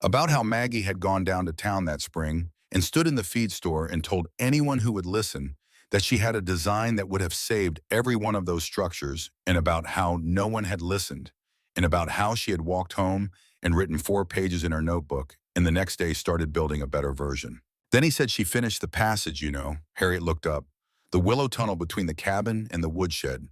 About how Maggie had gone down to town that spring and stood in the feed store and told anyone who would listen that she had a design that would have saved every one of those structures, and about how no one had listened, and about how she had walked home and written 4 pages in her notebook and the next day started building a better version. Then he said she finished the passage, you know. Harriet looked up. The willow tunnel between the cabin and the woodshed.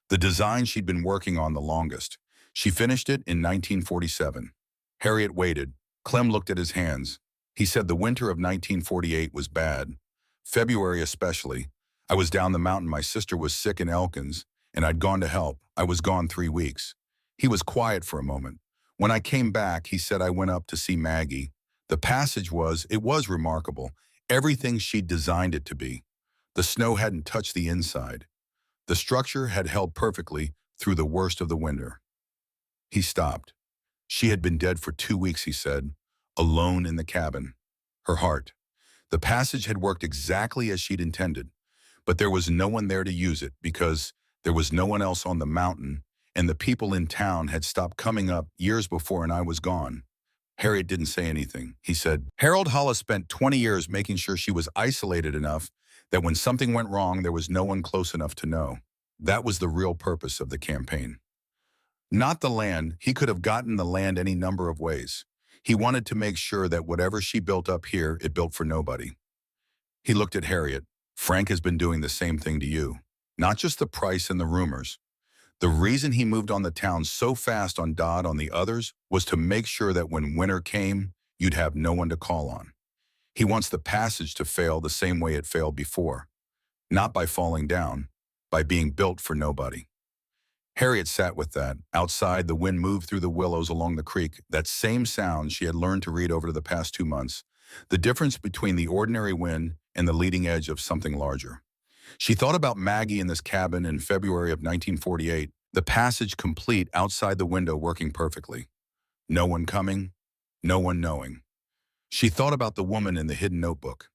The design she'd been working on the longest. She finished it in 1947. Harriet waited. Clem looked at his hands. He said the winter of 1948 was bad. February especially. I was down the mountain. My sister was sick in Elkins, and I'd gone to help. I was gone 3 weeks. He was quiet for a moment. When I came back, he said I went up to see Maggie. The passage it was remarkable. Everything she'd designed it to be. The snow hadn't touched the inside. The structure had held perfectly through the worst of the winter. He stopped. She had been dead for 2 weeks, he said, alone in the cabin. Her heart. The passage had worked exactly as she'd intended. but there was no one there to use it because there was no one else on the mountain, and the people in town had stopped coming up years before and I was gone. Harriet didn't say anything. He said, Harold Hollis spent 20 years making sure she was isolated enough that when something went wrong, there was no one close enough to know. That was the real purpose of the campaign. Not the land. He could have gotten the land any number of ways. He wanted to make sure that whatever she built up here, it built for nobody. He looked at Harriet. Frank has been doing the same thing to you. Not just the price and the rumors. The reason he moved on the town so fast on Dodd on the others was to make sure that when winter came, you'd have no one to call on. He wants the passage to fail the same way it failed before. Not by falling down, by being built for nobody. Harriet sat with that. Outside, the wind moved through the willows along the creek, that same sound she had learned to read over the past 2 months. The difference between the ordinary wind and the leading edge of something larger. She thought about Maggie in this cabin in February of 1948, the passage complete outside the window working perfectly. No one coming, no one knowing. She thought about the woman in the hidden notebook.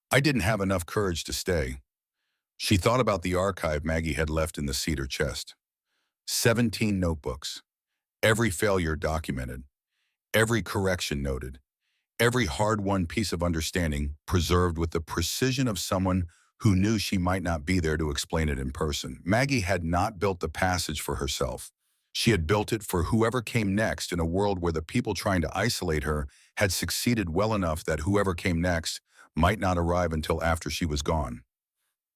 I didn't have enough courage to stay. She thought about the archive Maggie had left in the cedar chest. 17 notebooks. Every failure documented. Every correction noted. Every hard-won piece of understanding preserved with the precision of someone who knew she might not be there to explain it in person. Maggie had not built the passage for herself. She had built it for whoever came next in a world where the people trying to isolate her had succeeded well enough that whoever came next might not arrive until after she was gone.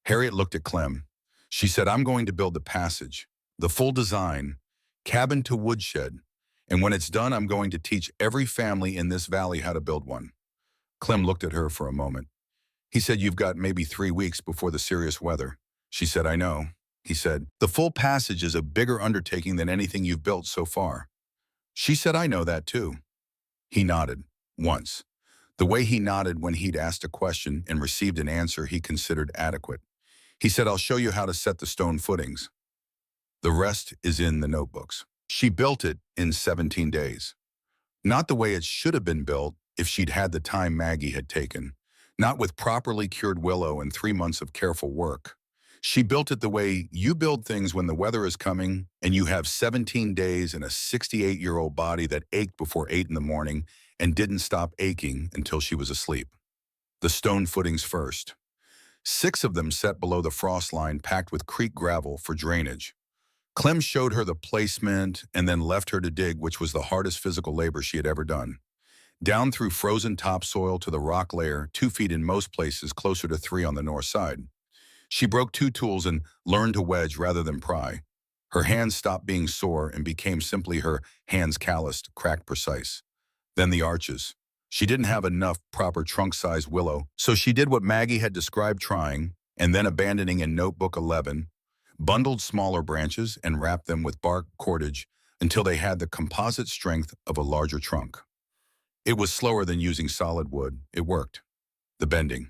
Harriet looked at Clem. She said, I'm going to build the passage, the full design, cabin to woodshed, and when it's done, I'm going to teach every family in this valley how to build one. Clem looked at her for a moment. He said, you've got maybe 3 weeks before the serious weather. She said, I know. He said, the full passage is a bigger undertaking than anything you've built so far. She said, I know that too. He nodded, once. The way he nodded when he'd asked a question and received an answer he considered adequate. He said, I'll show you how to set the stone footings. The rest is in the notebooks. She built it in 17 days. Not the way it should have been built if she'd had the time Maggie had taken. Not with properly cured willow and 3 months of careful work. She built it the way you build things when the weather is coming and you have 17 days and a 68-year-old body that ached before 8 in the morning and didn't stop aching until she was asleep. The stone footings first. 6 of them set below the frost line packed with creek gravel for drainage. Clem showed her the placement and then left her to dig, which was the hardest physical labor she had ever done. Down through frozen topsoil to the rock layer, 2 feet in most places, closer to 3 on the north side. She broke 2 tools and learned to wedge rather than pry. Her hands stopped being sore and became simply her hands calloused, cracked precise. Then the arches. She didn't have enough proper trunk-size willow, so she did what Maggie had described trying, and then abandoning in Notebook 11, bundled smaller branches and wrapped them with bark cordage until they had the composite strength of a larger trunk. It was slower than using solid wood. It worked. The bending.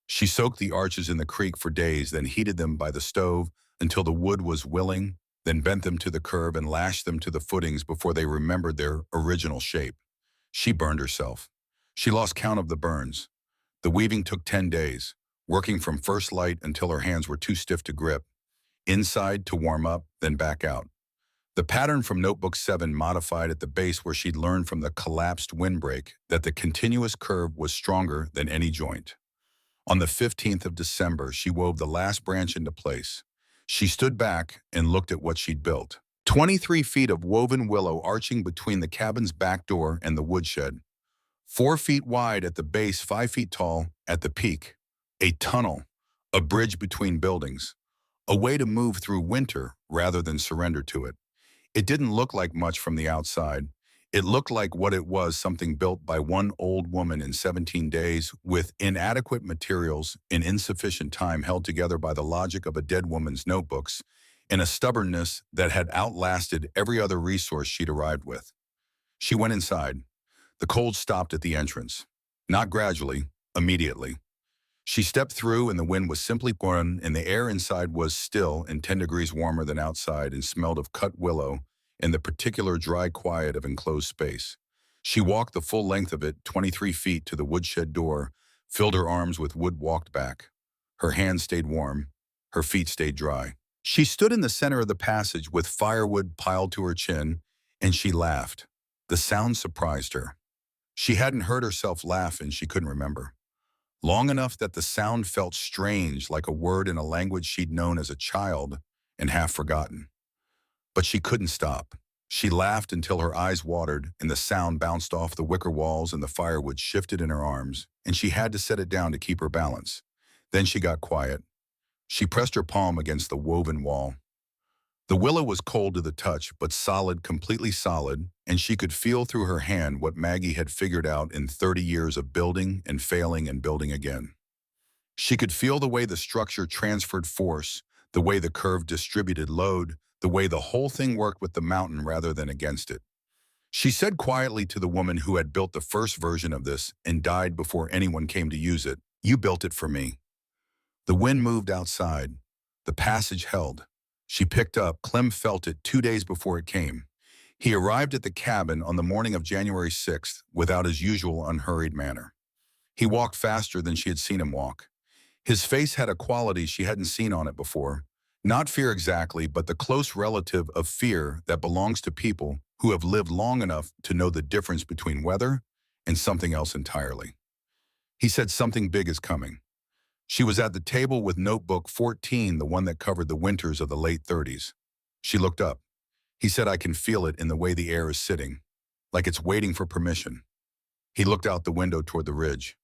She soaked the arches in the creek for days, then heated them by the stove until the wood was willing, then bent them to the curve and lashed them to the footings before they remembered their original shape. She burned herself. She lost count of the burns. The weaving took 10 days, working from first light until her hands were too stiff to grip. Inside to warm up, then back out. The pattern from Notebook 7 modified at the base where she'd learned from the collapsed windbreak that the continuous curve was stronger than any joint. On the 15th of December, she wove the last branch into place. She stood back and looked at what she'd built. 23 feet of woven willow arching between the cabin's back door and the woodshed. 4 feet wide at the base, 5 feet tall at the peak. A tunnel, a bridge between buildings. A way to move through winter rather than surrender to it. It didn't look like much from the outside. It looked like what it was, something built by one old woman in 17 days with inadequate materials and insufficient time held together by the logic of a dead woman's notebooks and a stubbornness that had outlasted every other resource she'd arrived with. She went inside. The cold stopped at the entrance. Not gradually, immediately. She stepped through and the wind was simply pouring and the air inside was still and 10 degrees warmer than outside and smelled of cut willow and the particular dry quiet of enclosed space. She walked the full length of it, 23 feet, to the woodshed door, filled her arms with wood, walked back. Her hands stayed warm. Her feet stayed dry. She stood in the center of the passage with firewood piled to her chin, and she laughed. The sound surprised her. She hadn't heard herself laugh and she couldn't remember. Long enough that the sound felt strange, like a word in a language she'd known as a child and half forgotten. But she couldn't stop. She laughed until her eyes watered and the sound bounced off the wicker walls and the firewood shifted in her arms, and she had to set it down to keep her balance. Then she got quiet. She pressed her palm against the woven wall. The willow was cold to the touch, but solid, completely solid, and she could feel through her hand what Maggie had figured out in 30 years of building and failing and building again. She could feel the way the structure transferred force, the way the curve distributed load, the way the whole thing worked with the mountain rather than against it. She said quietly to the woman who had built the first version of this and died before anyone came to use it, "You built it for me." The wind moved outside. The passage held. She picked up. Clem felt it 2 days before it came. He arrived at the cabin on the morning of January 6th without his usual unhurried manner. He walked faster than she had seen him walk. His face had a quality she hadn't seen on it before. Not fear exactly, but the close relative of fear that belongs to people who have lived long enough to know the difference between weather and something else entirely. He said, "Something big is coming." She was at the table with notebook 14, the one that covered the winters of the late 30s. She looked up. He said, "I can feel it in the way the air is sitting, like it's waiting for permission." He looked out the window toward the ridge.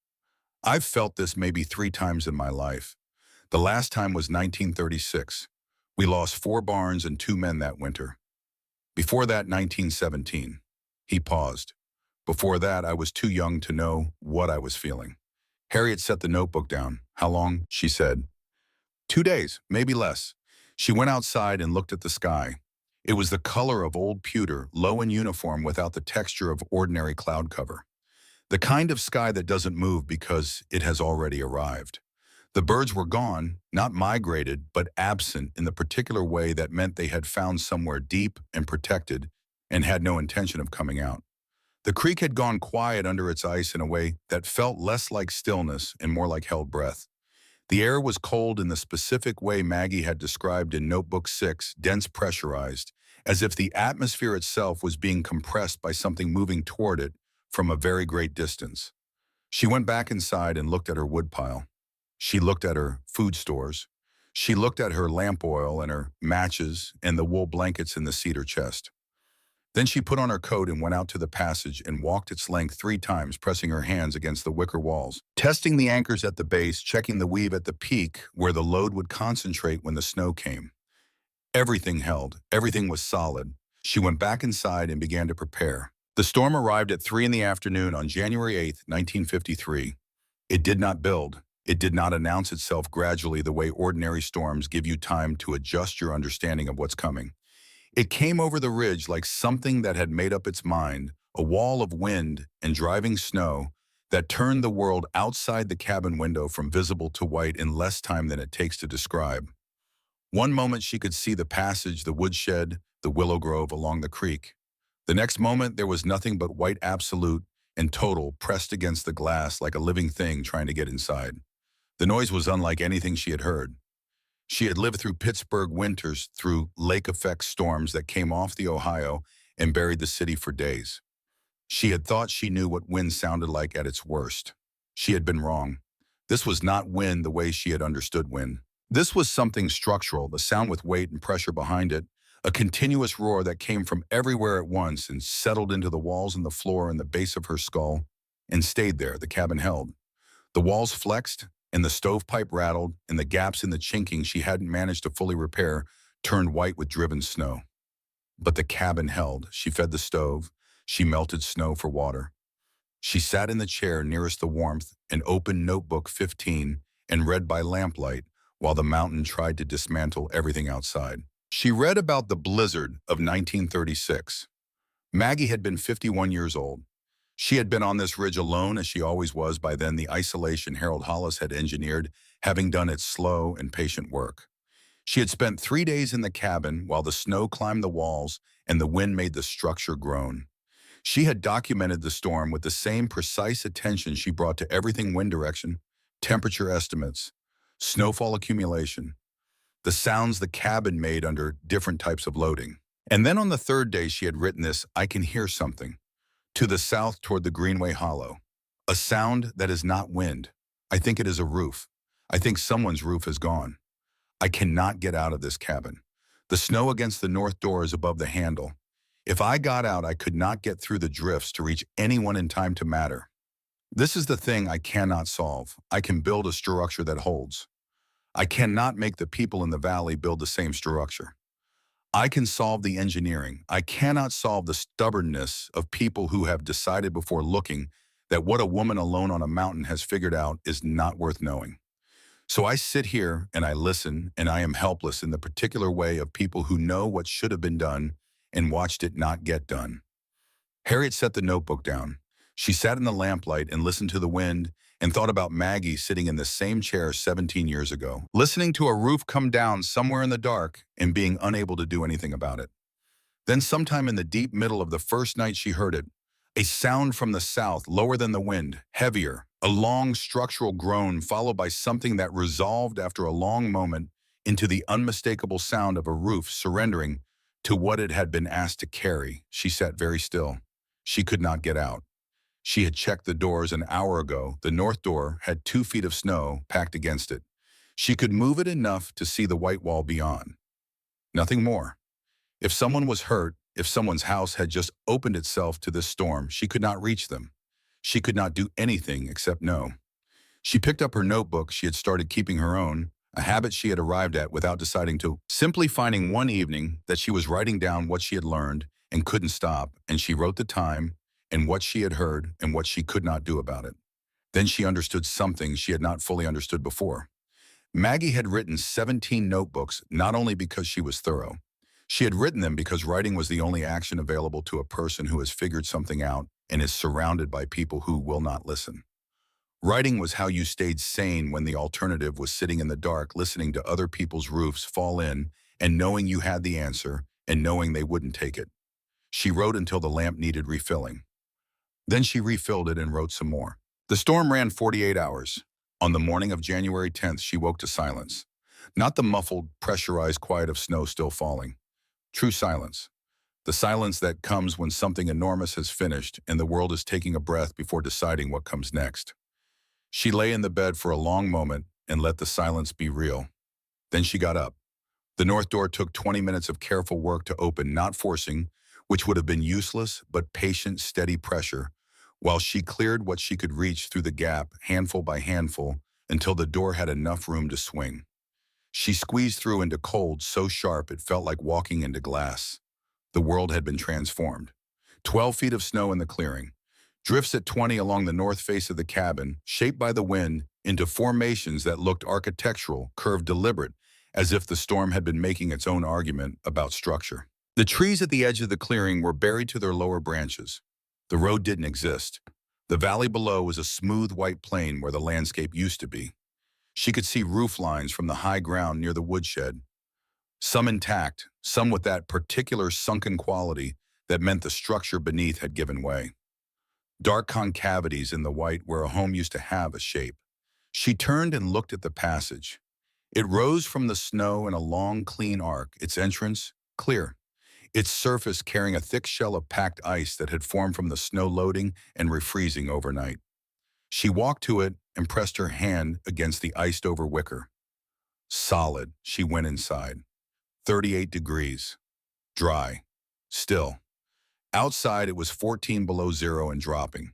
"I've felt this maybe 3 times in my life. The last time was 1936. We lost 4 barns and 2 men that winter. Before that, 1917. He paused. "Before that, I was too young to know what I was feeling." Harriet set the notebook down. "How long?" she said. 2 days, maybe less." She went outside and looked at the sky. It was the color of old pewter, low in uniform without the texture of ordinary cloud cover. The kind of sky that doesn't move because it has already arrived. The birds were gone, not migrated, but absent in the particular way that meant they had found somewhere deep and protected and had no intention of coming out. The creek had gone quiet under its ice in a way that felt less like stillness and more like held breath. The air was cold in the specific way Maggie had described in Notebook 6, dense, pressurized, as if the atmosphere itself was being compressed by something moving toward it from a very great distance. She went back inside and looked at her woodpile. She looked at her food stores. She looked at her lamp oil and her matches and the wool blankets in the cedar chest. Then she put on her coat and went out to the passage and walked its length 3 times, pressing her hands against the wicker walls, testing the anchors at the base, checking the weave at the peak where the load would concentrate when the snow came. Everything held. Everything was solid. She went back inside and began to prepare. The storm arrived at 3 in the afternoon on January 8th, 1953. It did not build. It did not announce itself gradually the way ordinary storms give you time to adjust your understanding of what's coming. It came over the ridge like something that had made up its mind, a wall of wind and driving snow that turned the world outside the cabin window from visible to white in less time than it takes to describe. One moment she could see the passage, the woodshed, the willow grove along the creek. The next moment there was nothing but white absolute and total pressed against the glass like a living thing trying to get inside. The noise was unlike anything she had heard. She had lived through Pittsburgh winters, through lake-effect storms that came off the Ohio and buried the city for days. She had thought she knew what wind sounded like at its worst. She had been wrong. This was not wind the way she had understood wind. This was something structural, the sound with weight and pressure behind it, a continuous roar that came from everywhere at once and settled into the walls and the floor and the base of her skull and stayed there, the cabin held. The walls flexed, and the stovepipe rattled, and the gaps in the chinking she hadn't managed to fully repair turned white with driven snow. But the cabin held. She fed the stove. She melted snow for water. She sat in the chair nearest the warmth and opened Notebook 15 and read by lamplight while the mountain tried to dismantle everything outside. She read about the blizzard of 1936. Maggie had been 51 years old. She had been on this ridge alone, as she always was by then, the isolation Harold Hollis had engineered, having done its slow and patient work. She had spent 3 days in the cabin while the snow climbed the walls and the wind made the structure groan. She had documented the storm with the same precise attention she brought to everything: wind direction, temperature estimates, snowfall accumulation, the sounds the cabin made under different types of loading. And then on the third day she had written this, I can hear something. To the south toward the Greenway Hollow. A sound that is not wind. I think it is a roof. I think someone's roof is gone. I cannot get out of this cabin. The snow against the north door is above the handle. If I got out, I could not get through the drifts to reach anyone in time to matter. This is the thing I cannot solve. I can build a structure that holds. I cannot make the people in the valley build the same structure. I can solve the engineering. I cannot solve the stubbornness of people who have decided before looking that what a woman alone on a mountain has figured out is not worth knowing. So I sit here and I listen, and I am helpless in the particular way of people who know what should have been done and watched it not get done. Harriet set the notebook down. She sat in the lamplight and listened to the wind and thought about Maggie sitting in the same chair 17 years ago, listening to a roof come down somewhere in the dark and being unable to do anything about it. Then sometime in the deep middle of the first night she heard it, a sound from the south, lower than the wind, heavier, a long structural groan followed by something that resolved after a long moment into the unmistakable sound of a roof surrendering to what it had been asked to carry. She sat very still. She could not get out. She had checked the doors an hour ago. The north door had 2 feet of snow packed against it. She could move it enough to see the white wall beyond. Nothing more. If someone was hurt, if someone's house had just opened itself to this storm, she could not reach them. She could not do anything except know. She picked up her notebook. She had started keeping her own, a habit she had arrived at without deciding to, simply finding one evening that she was writing down what she had learned and couldn't stop, and she wrote the time and what she had heard and what she could not do about it. Then she understood something she had not fully understood before. Maggie had written 17 notebooks not only because she was thorough. She had written them because writing was the only action available to a person who has figured something out and is surrounded by people who will not listen. Writing was how you stayed sane when the alternative was sitting in the dark listening to other people's roofs fall in and knowing you had the answer and knowing they wouldn't take it. She wrote until the lamp needed refilling. Then she refilled it and wrote some more. The storm ran 48 hours. On the morning of January 10th, she woke to silence. Not the muffled, pressurized quiet of snow still falling. True silence. The silence that comes when something enormous has finished and the world is taking a breath before deciding what comes next. She lay in the bed for a long moment and let the silence be real. Then she got up. The north door took 20 minutes of careful work to open, not forcing, which would have been useless, but patient, steady pressure, while she cleared what she could reach through the gap, handful by handful, until the door had enough room to swing. She squeezed through into cold so sharp it felt like walking into glass. The world had been transformed. 12 feet of snow in the clearing. Drifts at 20 along the north face of the cabin, shaped by the wind into formations that looked architectural, curved deliberate, as if the storm had been making its own argument about structure. The trees at the edge of the clearing were buried to their lower branches. The road didn't exist. The valley below was a smooth white plain where the landscape used to be. She could see roof lines from the high ground near the woodshed. Some intact, some with that particular sunken quality that meant the structure beneath had given way. Dark concavities in the white where a home used to have a shape. She turned and looked at the passage. It rose from the snow in a long, clean arc, its entrance clear. Its surface carrying a thick shell of packed ice that had formed from the snow loading and refreezing overnight. She walked to it and pressed her hand against the iced-over wicker. Solid, she went inside. 38 degrees. Dry. Still. Outside, it was 14 below zero and dropping.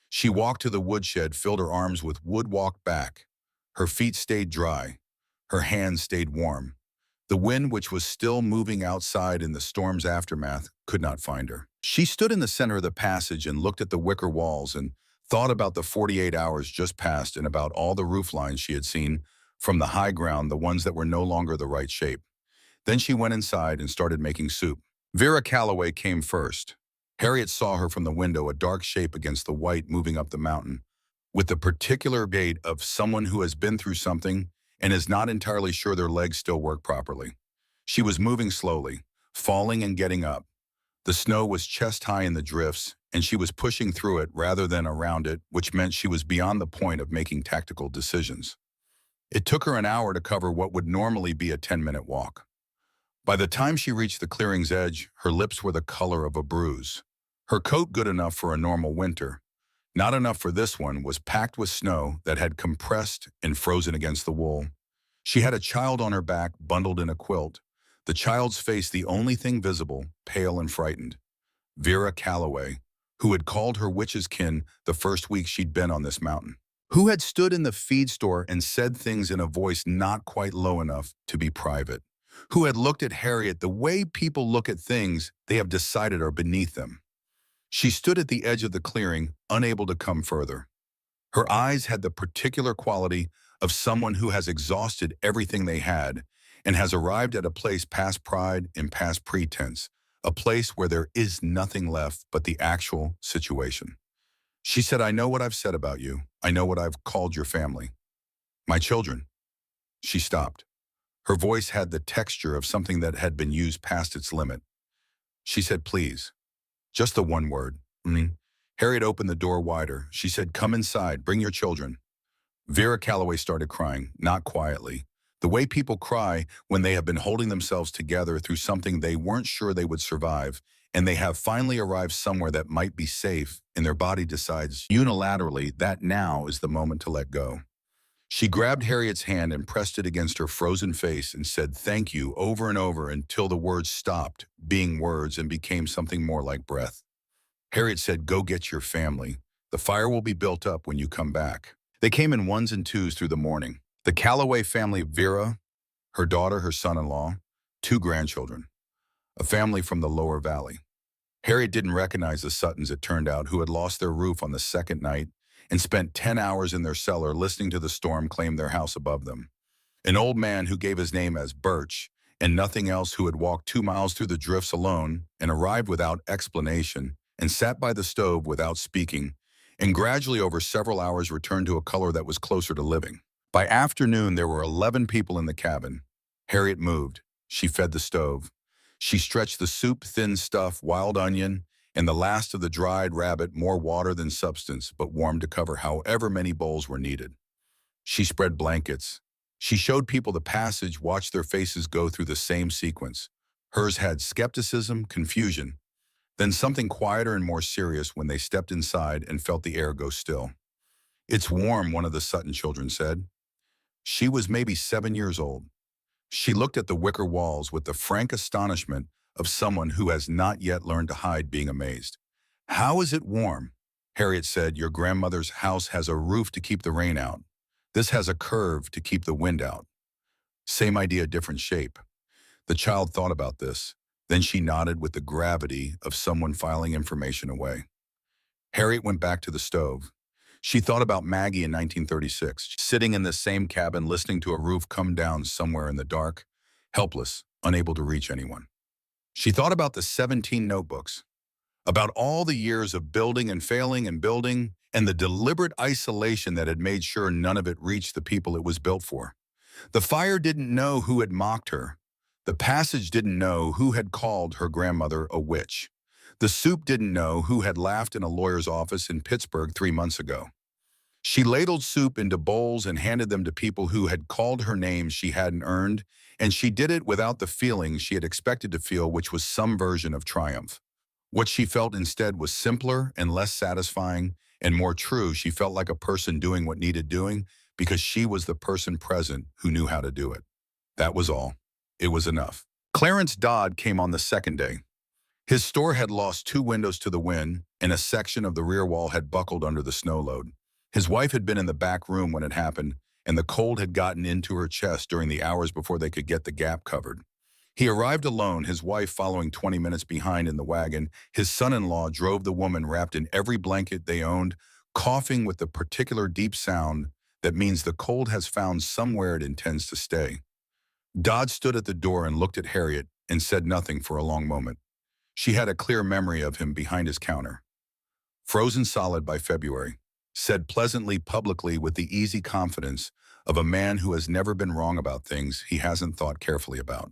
She walked to the woodshed, filled her arms with wood, walked back. Her feet stayed dry. Her hands stayed warm. The wind, which was still moving outside in the storm's aftermath, could not find her. She stood in the center of the passage and looked at the wicker walls and thought about the 48 hours just passed and about all the roof lines she had seen from the high ground, the ones that were no longer the right shape. Then she went inside and started making soup. Vera Calloway came first. Harriet saw her from the window, a dark shape against the white moving up the mountain, with the particular gait of someone who has been through something and is not entirely sure their legs still work properly. She was moving slowly, falling and getting up. The snow was chest-high in the drifts, and she was pushing through it rather than around it, which meant she was beyond the point of making tactical decisions. It took her an hour to cover what would normally be a 10-minute walk. By the time she reached the clearing's edge, her lips were the color of a bruise. Her coat, good enough for a normal winter, not enough for this one, was packed with snow that had compressed and frozen against the wool. She had a child on her back, bundled in a quilt, the child's face the only thing visible, pale and frightened. Vera Calloway, who had called her witch's kin the first week she'd been on this mountain, who had stood in the feed store and said things in a voice not quite low enough to be private, who had looked at Harriet the way people look at things they have decided are beneath them. She stood at the edge of the clearing, unable to come further. Her eyes had the particular quality of someone who has exhausted everything they had and has arrived at a place past pride and past pretense, a place where there is nothing left but the actual situation. She said, "I know what I've said about you. I know what I've called your family. My children." She stopped. Her voice had the texture of something that had been used past its limit. She said, "Please." Just the one word. Harriet opened the door wider. She said, "Come inside. Bring your children." Vera Calloway started crying, not quietly. The way people cry when they have been holding themselves together through something they weren't sure they would survive, and they have finally arrived somewhere that might be safe, and their body decides unilaterally that now is the moment to let go. She grabbed Harriet's hand and pressed it against her frozen face and said "thank you" over and over until the words stopped being words and became something more like breath. Harriet said, "Go get your family. The fire will be built up when you come back." They came in ones and twos through the morning. The Calloway family, Vera, her daughter, her son-in-law, 2 grandchildren, a family from the lower valley. Harriet didn't recognize the Suttons, it turned out, who had lost their roof on the second night and spent 10 hours in their cellar listening to the storm claim their house above them. An old man who gave his name as Birch and nothing else, who had walked 2 miles through the drifts alone and arrived without explanation and sat by the stove without speaking, and gradually over several hours returned to a color that was closer to living. By afternoon, there were 11 people in the cabin. Harriet moved. She fed the stove. She stretched the soup, thin stuff, wild onion, and the last of the dried rabbit, more water than substance, but warm to cover however many bowls were needed. She spread blankets. She showed people the passage, watched their faces go through the same sequence. Hers had skepticism, confusion, then something quieter and more serious when they stepped inside and felt the air go still. "It's warm," one of the Sutton children said. She was maybe 7 years old. She looked at the wicker walls with the frank astonishment of someone who has not yet learned to hide being amazed. "How is it warm?" Harriet said, "Your grandmother's house has a roof to keep the rain out. This has a curve to keep the wind out." Same idea, different shape. The child thought about this. Then she nodded with the gravity of someone filing information away. Harriet went back to the stove. She thought about Maggie in 1936, sitting in the same cabin listening to a roof come down somewhere in the dark, helpless, unable to reach anyone. She thought about the 17 notebooks, about all the years of building and failing and building, and the deliberate isolation that had made sure none of it reached the people it was built for. The fire didn't know who had mocked her. The passage didn't know who had called her grandmother a witch. The soup didn't know who had laughed in a lawyer's office in Pittsburgh 3 months ago. She ladled soup into bowls and handed them to people who had called her names she hadn't earned, and she did it without the feeling she had expected to feel, which was some version of triumph. What she felt instead was simpler and less satisfying and more true. She felt like a person doing what needed doing because she was the person present who knew how to do it. That was all. It was enough. Clarence Dodd came on the second day. His store had lost 2 windows to the wind, and a section of the rear wall had buckled under the snow load. His wife had been in the back room when it happened, and the cold had gotten into her chest during the hours before they could get the gap covered. He arrived alone, his wife following 20 minutes behind in the wagon. His son-in-law drove the woman wrapped in every blanket they owned, coughing with the particular deep sound that means the cold has found somewhere it intends to stay. Dodd stood at the door and looked at Harriet and said nothing for a long moment. She had a clear memory of him behind his counter. Frozen solid by February, said pleasantly, publicly, with the easy confidence of a man who has never been wrong about things he hasn't thought carefully about.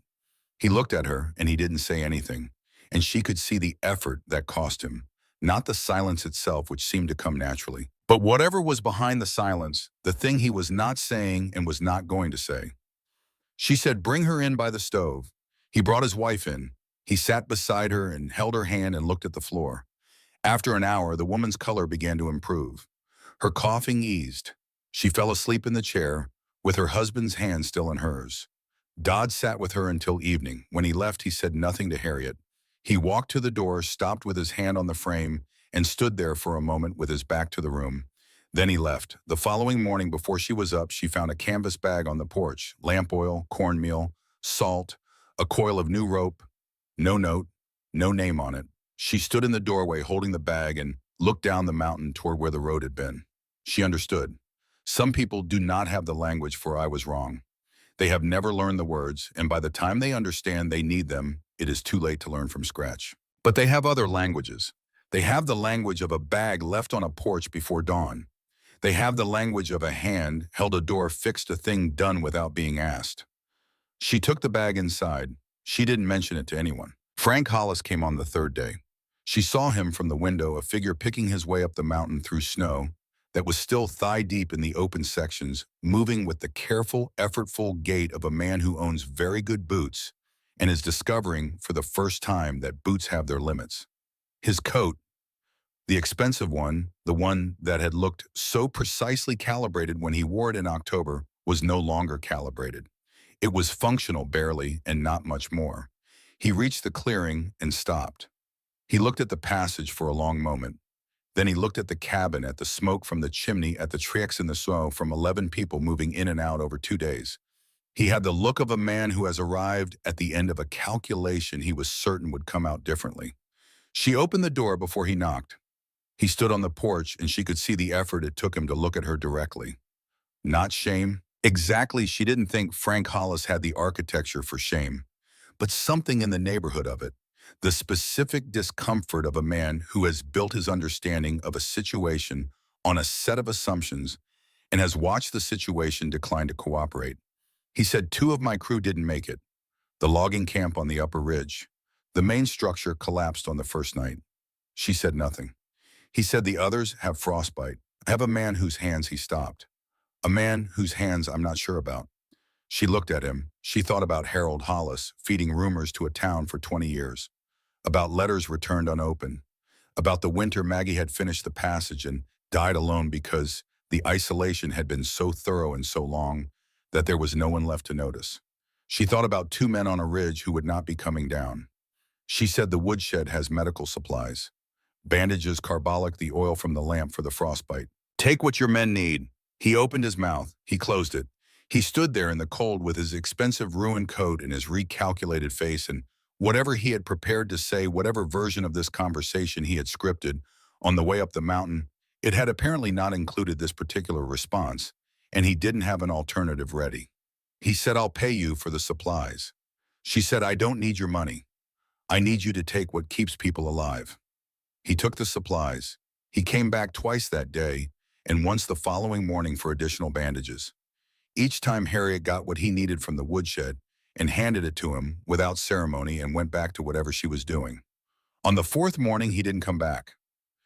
He looked at her and he didn't say anything, and she could see the effort that cost him, not the silence itself, which seemed to come naturally. But whatever was behind the silence, the thing he was not saying and was not going to say. She said, "Bring her in by the stove." He brought his wife in. He sat beside her and held her hand and looked at the floor. After an hour, the woman's color began to improve. Her coughing eased. She fell asleep in the chair, with her husband's hand still in hers. Dodd sat with her until evening. When he left, he said nothing to Harriet. He walked to the door, stopped with his hand on the frame, and stood there for a moment with his back to the room. Then he left. The following morning, before she was up, she found a canvas bag on the porch, lamp oil, cornmeal, salt, a coil of new rope, no note, no name on it. She stood in the doorway holding the bag and looked down the mountain toward where the road had been. She understood. Some people do not have the language for "I was wrong." They have never learned the words, and by the time they understand they need them, it is too late to learn from scratch. But they have other languages. They have the language of a bag left on a porch before dawn. They have the language of a hand held a door, fixed a thing done without being asked. She took the bag inside. She didn't mention it to anyone. Frank Hollis came on the third day. She saw him from the window, a figure picking his way up the mountain through snow that was still thigh-deep in the open sections, moving with the careful, effortful gait of a man who owns very good boots and is discovering for the first time that boots have their limits. His coat, the expensive one, the one that had looked so precisely calibrated when he wore it in October, was no longer calibrated. It was functional barely and not much more. He reached the clearing and stopped. He looked at the passage for a long moment. Then he looked at the cabin, at the smoke from the chimney, at the tracks in the snow from 11 people moving in and out over 2 days. He had the look of a man who has arrived at the end of a calculation he was certain would come out differently. She opened the door before he knocked. He stood on the porch, and she could see the effort it took him to look at her directly. Not shame. Exactly, she didn't think Frank Hollis had the architecture for shame, but something in the neighborhood of it. The specific discomfort of a man who has built his understanding of a situation on a set of assumptions and has watched the situation decline to cooperate. He said, "2 of my crew didn't make it. The logging camp on the upper ridge. The main structure collapsed on the first night." She said nothing. He said, "The others have frostbite. I have a man whose hands," he stopped. "A man whose hands I'm not sure about." She looked at him. She thought about Harold Hollis feeding rumors to a town for 20 years, about letters returned unopened, about the winter Maggie had finished the passage and died alone because the isolation had been so thorough and so long that there was no one left to notice. She thought about 2 men on a ridge who would not be coming down. She said the woodshed has medical supplies. Bandages, carbolic, the oil from the lamp for the frostbite. "Take what your men need." He opened his mouth. He closed it. He stood there in the cold with his expensive ruined coat and his recalculated face, and whatever he had prepared to say, whatever version of this conversation he had scripted on the way up the mountain, it had apparently not included this particular response, and he didn't have an alternative ready. He said, "I'll pay you for the supplies." She said, "I don't need your money. I need you to take what keeps people alive." He took the supplies. He came back twice that day, and once the following morning for additional bandages. Each time Harriet got what he needed from the woodshed and handed it to him without ceremony and went back to whatever she was doing. On the 4th morning, he didn't come back.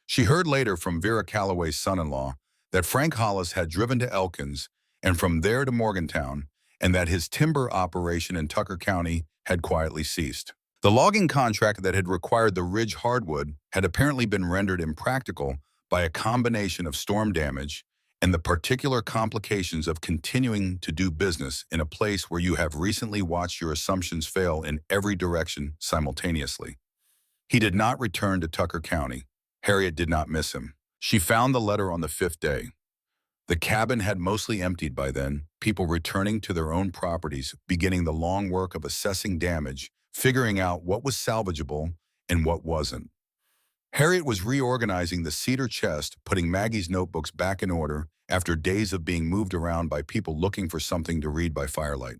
She heard later from Vera Calloway's son-in-law that Frank Hollis had driven to Elkins and from there to Morgantown, and that his timber operation in Tucker County had quietly ceased. The logging contract that had required the ridge hardwood had apparently been rendered impractical by a combination of storm damage and the particular complications of continuing to do business in a place where you have recently watched your assumptions fail in every direction simultaneously. He did not return to Tucker County. Harriet did not miss him. She found the letter on the 5th day. The cabin had mostly emptied by then, people returning to their own properties, beginning the long work of assessing damage, figuring out what was salvageable and what wasn't. Harriet was reorganizing the cedar chest, putting Maggie's notebooks back in order after days of being moved around by people looking for something to read by firelight.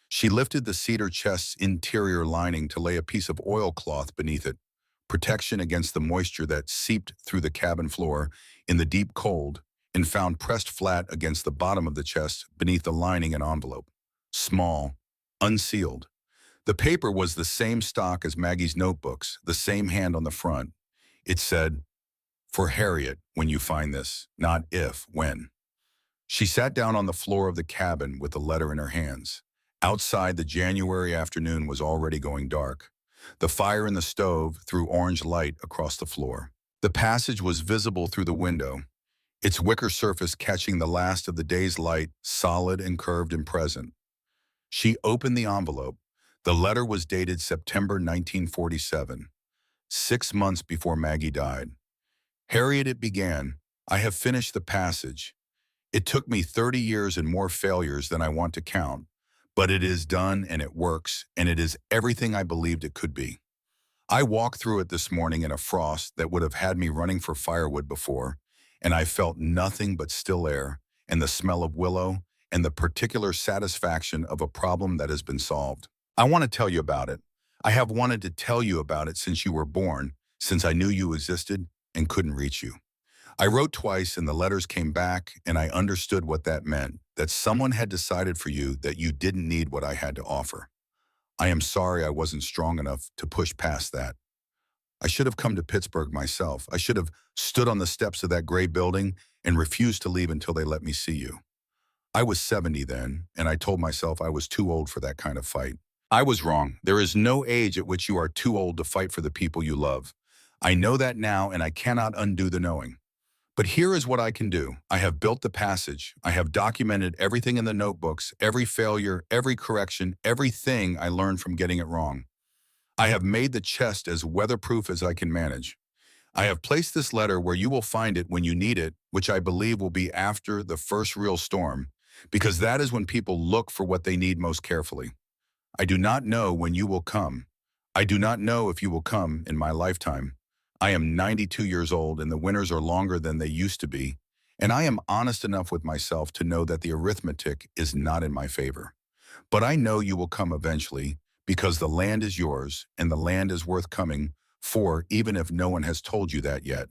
She lifted the cedar chest's interior lining to lay a piece of oilcloth beneath it, protection against the moisture that seeped through the cabin floor in the deep cold, and found pressed flat against the bottom of the chest beneath the lining an envelope. Small, unsealed. The paper was the same stock as Maggie's notebooks, the same hand on the front. It said, For Harriet, when you find this, not if, when. She sat down on the floor of the cabin with the letter in her hands. Outside, the January afternoon was already going dark. The fire in the stove threw orange light across the floor. The passage was visible through the window, its wicker surface catching the last of the day's light, solid and curved and present. She opened the envelope. The letter was dated September 1947, 6 months before Maggie died. Harriet, it began, I have finished the passage. It took me 30 years and more failures than I want to count, but it is done and it works, and it is everything I believed it could be. I walked through it this morning in a frost that would have had me running for firewood before, and I felt nothing but still air and the smell of willow and the particular satisfaction of a problem that has been solved. I want to tell you about it. I have wanted to tell you about it since you were born, since I knew you existed and couldn't reach you. I wrote twice and the letters came back, and I understood what that meant, that someone had decided for you that you didn't need what I had to offer. I am sorry I wasn't strong enough to push past that. I should have come to Pittsburgh myself. I should have stood on the steps of that gray building and refused to leave until they let me see you. I was 70 then, and I told myself I was too old for that kind of fight. I was wrong. There is no age at which you are too old to fight for the people you love. I know that now, and I cannot undo the knowing. But here is what I can do. I have built the passage. I have documented everything in the notebooks, every failure, every correction, everything I learned from getting it wrong. I have made the chest as weatherproof as I can manage. I have placed this letter where you will find it when you need it, which I believe will be after the first real storm, because that is when people look for what they need most carefully. I do not know when you will come. I do not know if you will come in my lifetime. I am 92 years old and the winters are longer than they used to be, and I am honest enough with myself to know that the arithmetic is not in my favor. But I know you will come eventually, because the land is yours and the land is worth coming for, even if no one has told you that yet.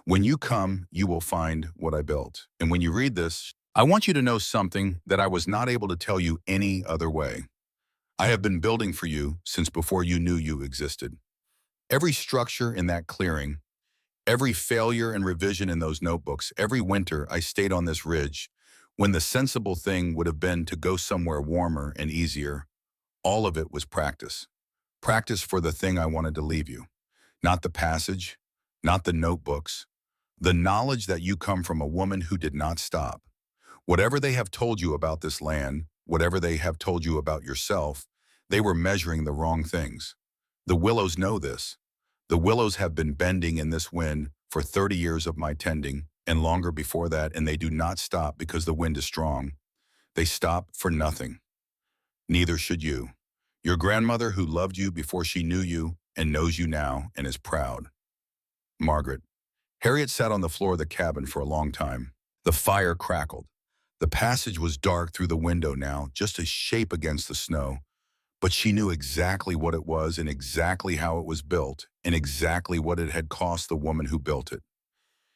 When you come, you will find what I built. And when you read this, I want you to know something that I was not able to tell you any other way. I have been building for you since before you knew you existed. Every structure in that clearing, every failure and revision in those notebooks, every winter I stayed on this ridge, when the sensible thing would have been to go somewhere warmer and easier, all of it was practice. Practice for the thing I wanted to leave you. Not the passage, not the notebooks, the knowledge that you come from a woman who did not stop. Whatever they have told you about this land, whatever they have told you about yourself, they were measuring the wrong things. The willows know this. The willows have been bending in this wind for 30 years of my tending, and longer before that, and they do not stop because the wind is strong. They stop for nothing. Neither should you. Your grandmother, who loved you before she knew you and knows you now and is proud. Margaret. Harriet sat on the floor of the cabin for a long time. The fire crackled. The passage was dark through the window now, just a shape against the snow. But she knew exactly what it was and exactly how it was built and exactly what it had cost the woman who built it.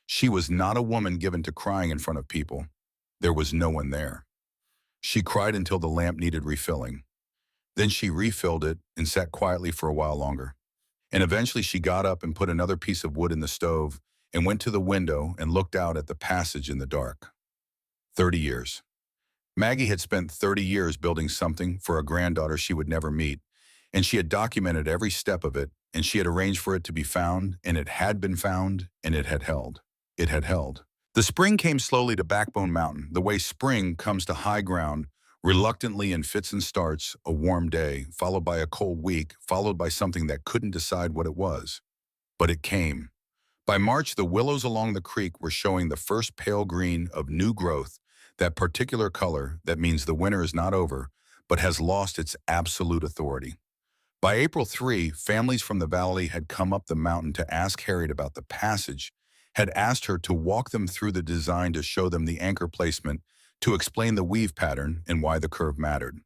She was not a woman given to crying in front of people. There was no one there. She cried until the lamp needed refilling. Then she refilled it and sat quietly for a while longer. And eventually she got up and put another piece of wood in the stove and went to the window and looked out at the passage in the dark. 30 years. Maggie had spent 30 years building something for a granddaughter she would never meet, and she had documented every step of it, and she had arranged for it to be found, and it had been found, and it had held. It had held. The spring came slowly to Backbone Mountain, the way spring comes to high ground, reluctantly in fits and starts, a warm day, followed by a cold week, followed by something that couldn't decide what it was. But it came. By March, the willows along the creek were showing the first pale green of new growth, that particular color that means the winter is not over, but has lost its absolute authority. By April 3, families from the valley had come up the mountain to ask Harriet about the passage, had asked her to walk them through the design to show them the anchor placement, to explain the weave pattern and why the curve mattered.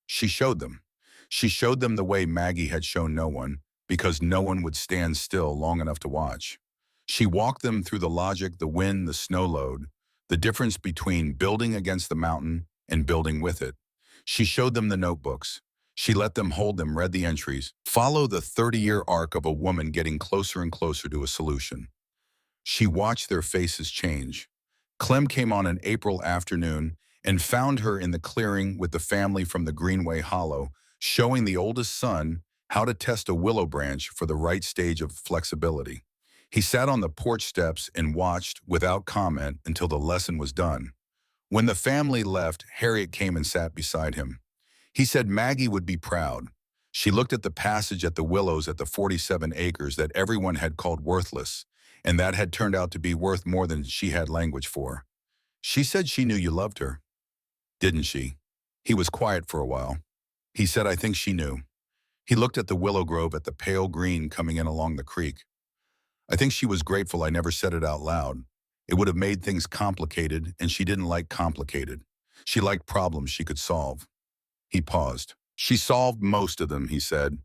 She showed them. She showed them the way Maggie had shown no one, because no one would stand still long enough to watch. She walked them through the logic, the wind, the snow load, the difference between building against the mountain and building with it. She showed them the notebooks. She let them hold them, read the entries, follow the 30-year arc of a woman getting closer and closer to a solution. She watched their faces change. Clem came on an April afternoon and found her in the clearing with the family from the Greenway Hollow, showing the oldest son how to test a willow branch for the right stage of flexibility. He sat on the porch steps and watched without comment until the lesson was done. When the family left, Harriet came and sat beside him. He said Maggie would be proud. She looked at the passage at the willows at the 47 acres that everyone had called worthless, and that had turned out to be worth more than she had language for. She said she knew you loved her, didn't she? He was quiet for a while. He said, I think she knew. He looked at the willow grove at the pale green coming in along the creek. I think she was grateful I never said it out loud. It would have made things complicated, and she didn't like complicated. She liked problems she could solve. He paused. She solved most of them, he said.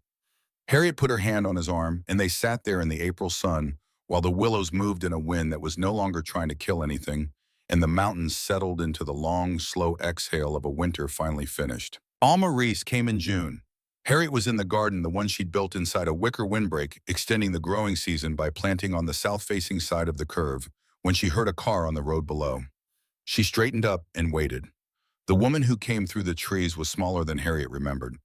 Harriet put her hand on his arm, and they sat there in the April sun while the willows moved in a wind that was no longer trying to kill anything, and the mountains settled into the long, slow exhale of a winter finally finished. Alma Reese came in June. Harriet was in the garden, the one she'd built inside a wicker windbreak, extending the growing season by planting on the south-facing side of the curve, when she heard a car on the road below. She straightened up and waited. The woman who came through the trees was smaller than Harriet remembered,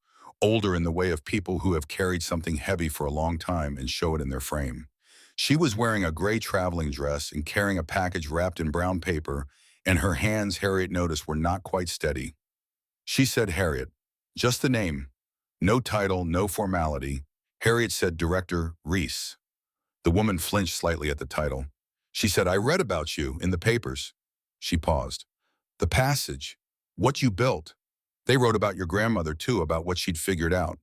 older in the way of people who have carried something heavy for a long time and show it in their frame. She was wearing a gray traveling dress and carrying a package wrapped in brown paper, and her hands, Harriet noticed, were not quite steady. She said Harriet. Just the name. No title, no formality. Harriet said Director Reese. The woman flinched slightly at the title. She said, I read about you in the papers. She paused. The passage. What you built. They wrote about your grandmother, too, about what she'd figured out.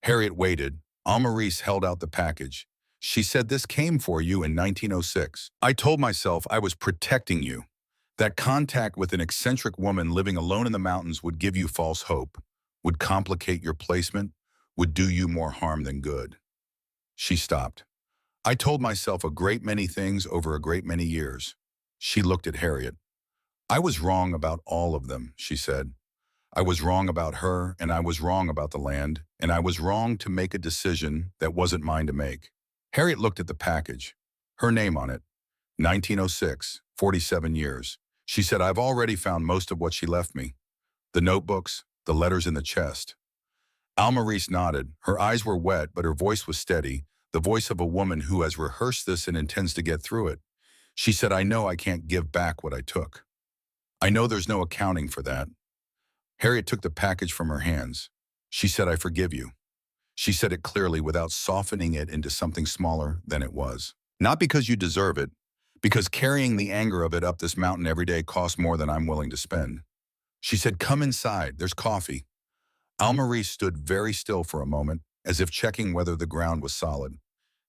Harriet waited. Alma Reese held out the package. She said, this came for you in 1906. I told myself I was protecting you. That contact with an eccentric woman living alone in the mountains would give you false hope, would complicate your placement, would do you more harm than good. She stopped. I told myself a great many things over a great many years. She looked at Harriet. I was wrong about all of them, she said. I was wrong about her, and I was wrong about the land, and I was wrong to make a decision that wasn't mine to make. Harriet looked at the package. Her name on it. 1906, 47 years. She said, I've already found most of what she left me. The notebooks, the letters in the chest. Alma Reese nodded. Her eyes were wet, but her voice was steady, the voice of a woman who has rehearsed this and intends to get through it. She said, I know I can't give back what I took. I know there's no accounting for that. Harriet took the package from her hands. She said, I forgive you. She said it clearly without softening it into something smaller than it was. Not because you deserve it, because carrying the anger of it up this mountain every day costs more than I'm willing to spend. She said, come inside, there's coffee. Alma Reese stood very still for a moment, as if checking whether the ground was solid.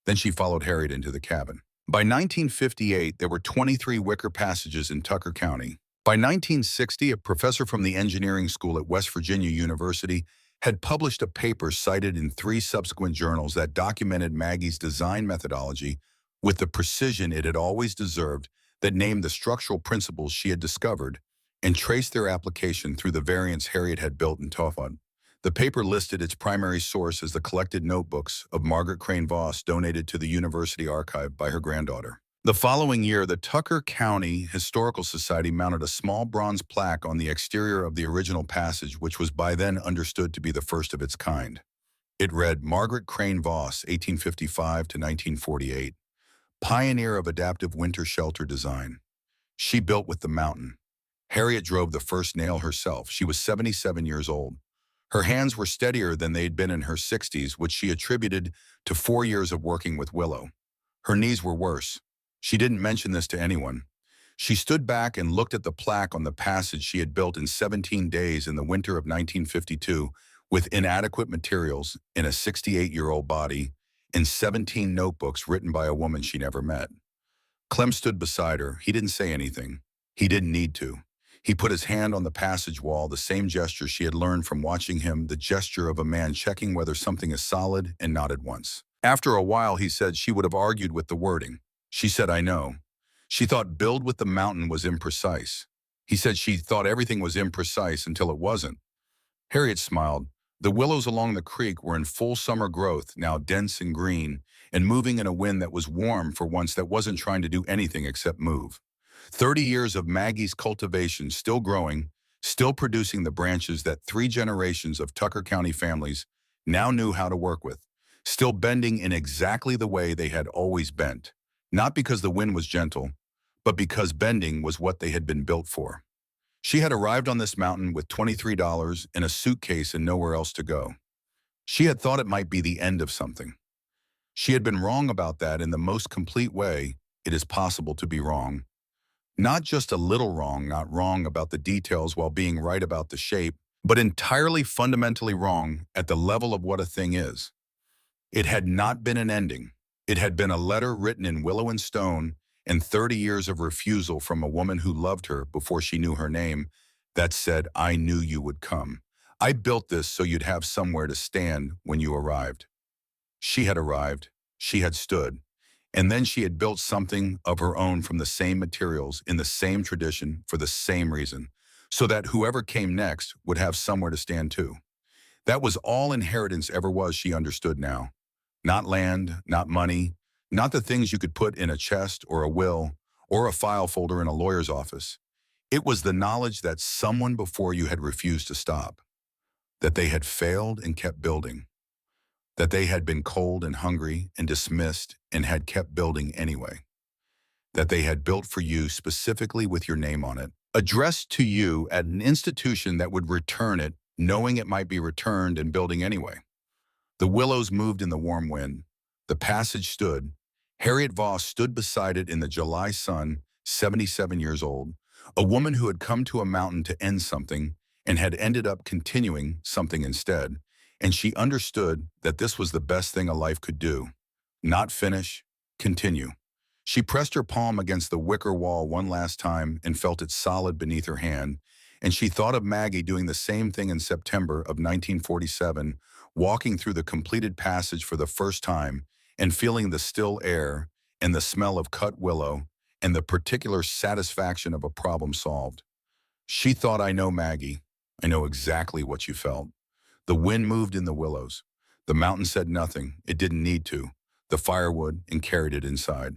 Then she followed Harriet into the cabin. By 1958, there were 23 wicker passages in Tucker County. By 1960, a professor from the engineering school at West Virginia University had published a paper cited in 3 subsequent journals that documented Maggie's design methodology with the precision it had always deserved, that named the structural principles she had discovered and traced their application through the variants Harriet had built and taught. The paper listed its primary source as the collected notebooks of Margaret Crane Voss donated to the University Archive by her granddaughter. The following year, the Tucker County Historical Society mounted a small bronze plaque on the exterior of the original passage, which was by then understood to be the first of its kind. It read, Margaret Crane Voss, 1855 to 1948, pioneer of adaptive winter shelter design. She built with the mountain. Harriet drove the first nail herself. She was 77 years old. Her hands were steadier than they'd been in her 60s, which she attributed to 4 years of working with willow. Her knees were worse. She didn't mention this to anyone. She stood back and looked at the plaque on the passage she had built in 17 days in the winter of 1952 with inadequate materials in a 68-year-old body and 17 notebooks written by a woman she never met. Clem stood beside her. He didn't say anything. He didn't need to. He put his hand on the passage wall, the same gesture she had learned from watching him, the gesture of a man checking whether something is solid, and nodded once. After a while, he said she would have argued with the wording. She said, I know. She thought build with the mountain was imprecise. He said she thought everything was imprecise until it wasn't. Harriet smiled. The willows along the creek were in full summer growth, now dense and green, and moving in a wind that was warm for once that wasn't trying to do anything except move. 30 years of Maggie's cultivation still growing, still producing the branches that 3 generations of Tucker County families now knew how to work with, still bending in exactly the way they had always bent, not because the wind was gentle, but because bending was what they had been built for. She had arrived on this mountain with $23 in a suitcase and nowhere else to go. She had thought it might be the end of something. She had been wrong about that in the most complete way it is possible to be wrong. Not just a little wrong, not wrong about the details while being right about the shape, but entirely fundamentally wrong at the level of what a thing is. It had not been an ending. It had been a letter written in willow and stone and 30 years of refusal from a woman who loved her before she knew her name that said, "I knew you would come. I built this so you'd have somewhere to stand when you arrived." She had arrived. She had stood. And then she had built something of her own from the same materials, in the same tradition, for the same reason, so that whoever came next would have somewhere to stand too. That was all inheritance ever was, she understood now. Not land, not money, not the things you could put in a chest or a will or a file folder in a lawyer's office. It was the knowledge that someone before you had refused to stop, that they had failed and kept building, that they had been cold and hungry and dismissed and had kept building anyway, that they had built for you specifically with your name on it, addressed to you at an institution that would return it, knowing it might be returned and building anyway. The willows moved in the warm wind. The passage stood. Harriet Voss stood beside it in the July sun, 77 years old, a woman who had come to a mountain to end something and had ended up continuing something instead, and she understood that this was the best thing a life could do. Not finish, continue. She pressed her palm against the wicker wall one last time and felt it solid beneath her hand, and she thought of Maggie doing the same thing in September of 1947, walking through the completed passage for the first time and feeling the still air and the smell of cut willow and the particular satisfaction of a problem solved. She thought, "I know, Maggie. I know exactly what you felt." The wind moved in the willows. The mountain said nothing. It didn't need to. The firewood and carried it inside.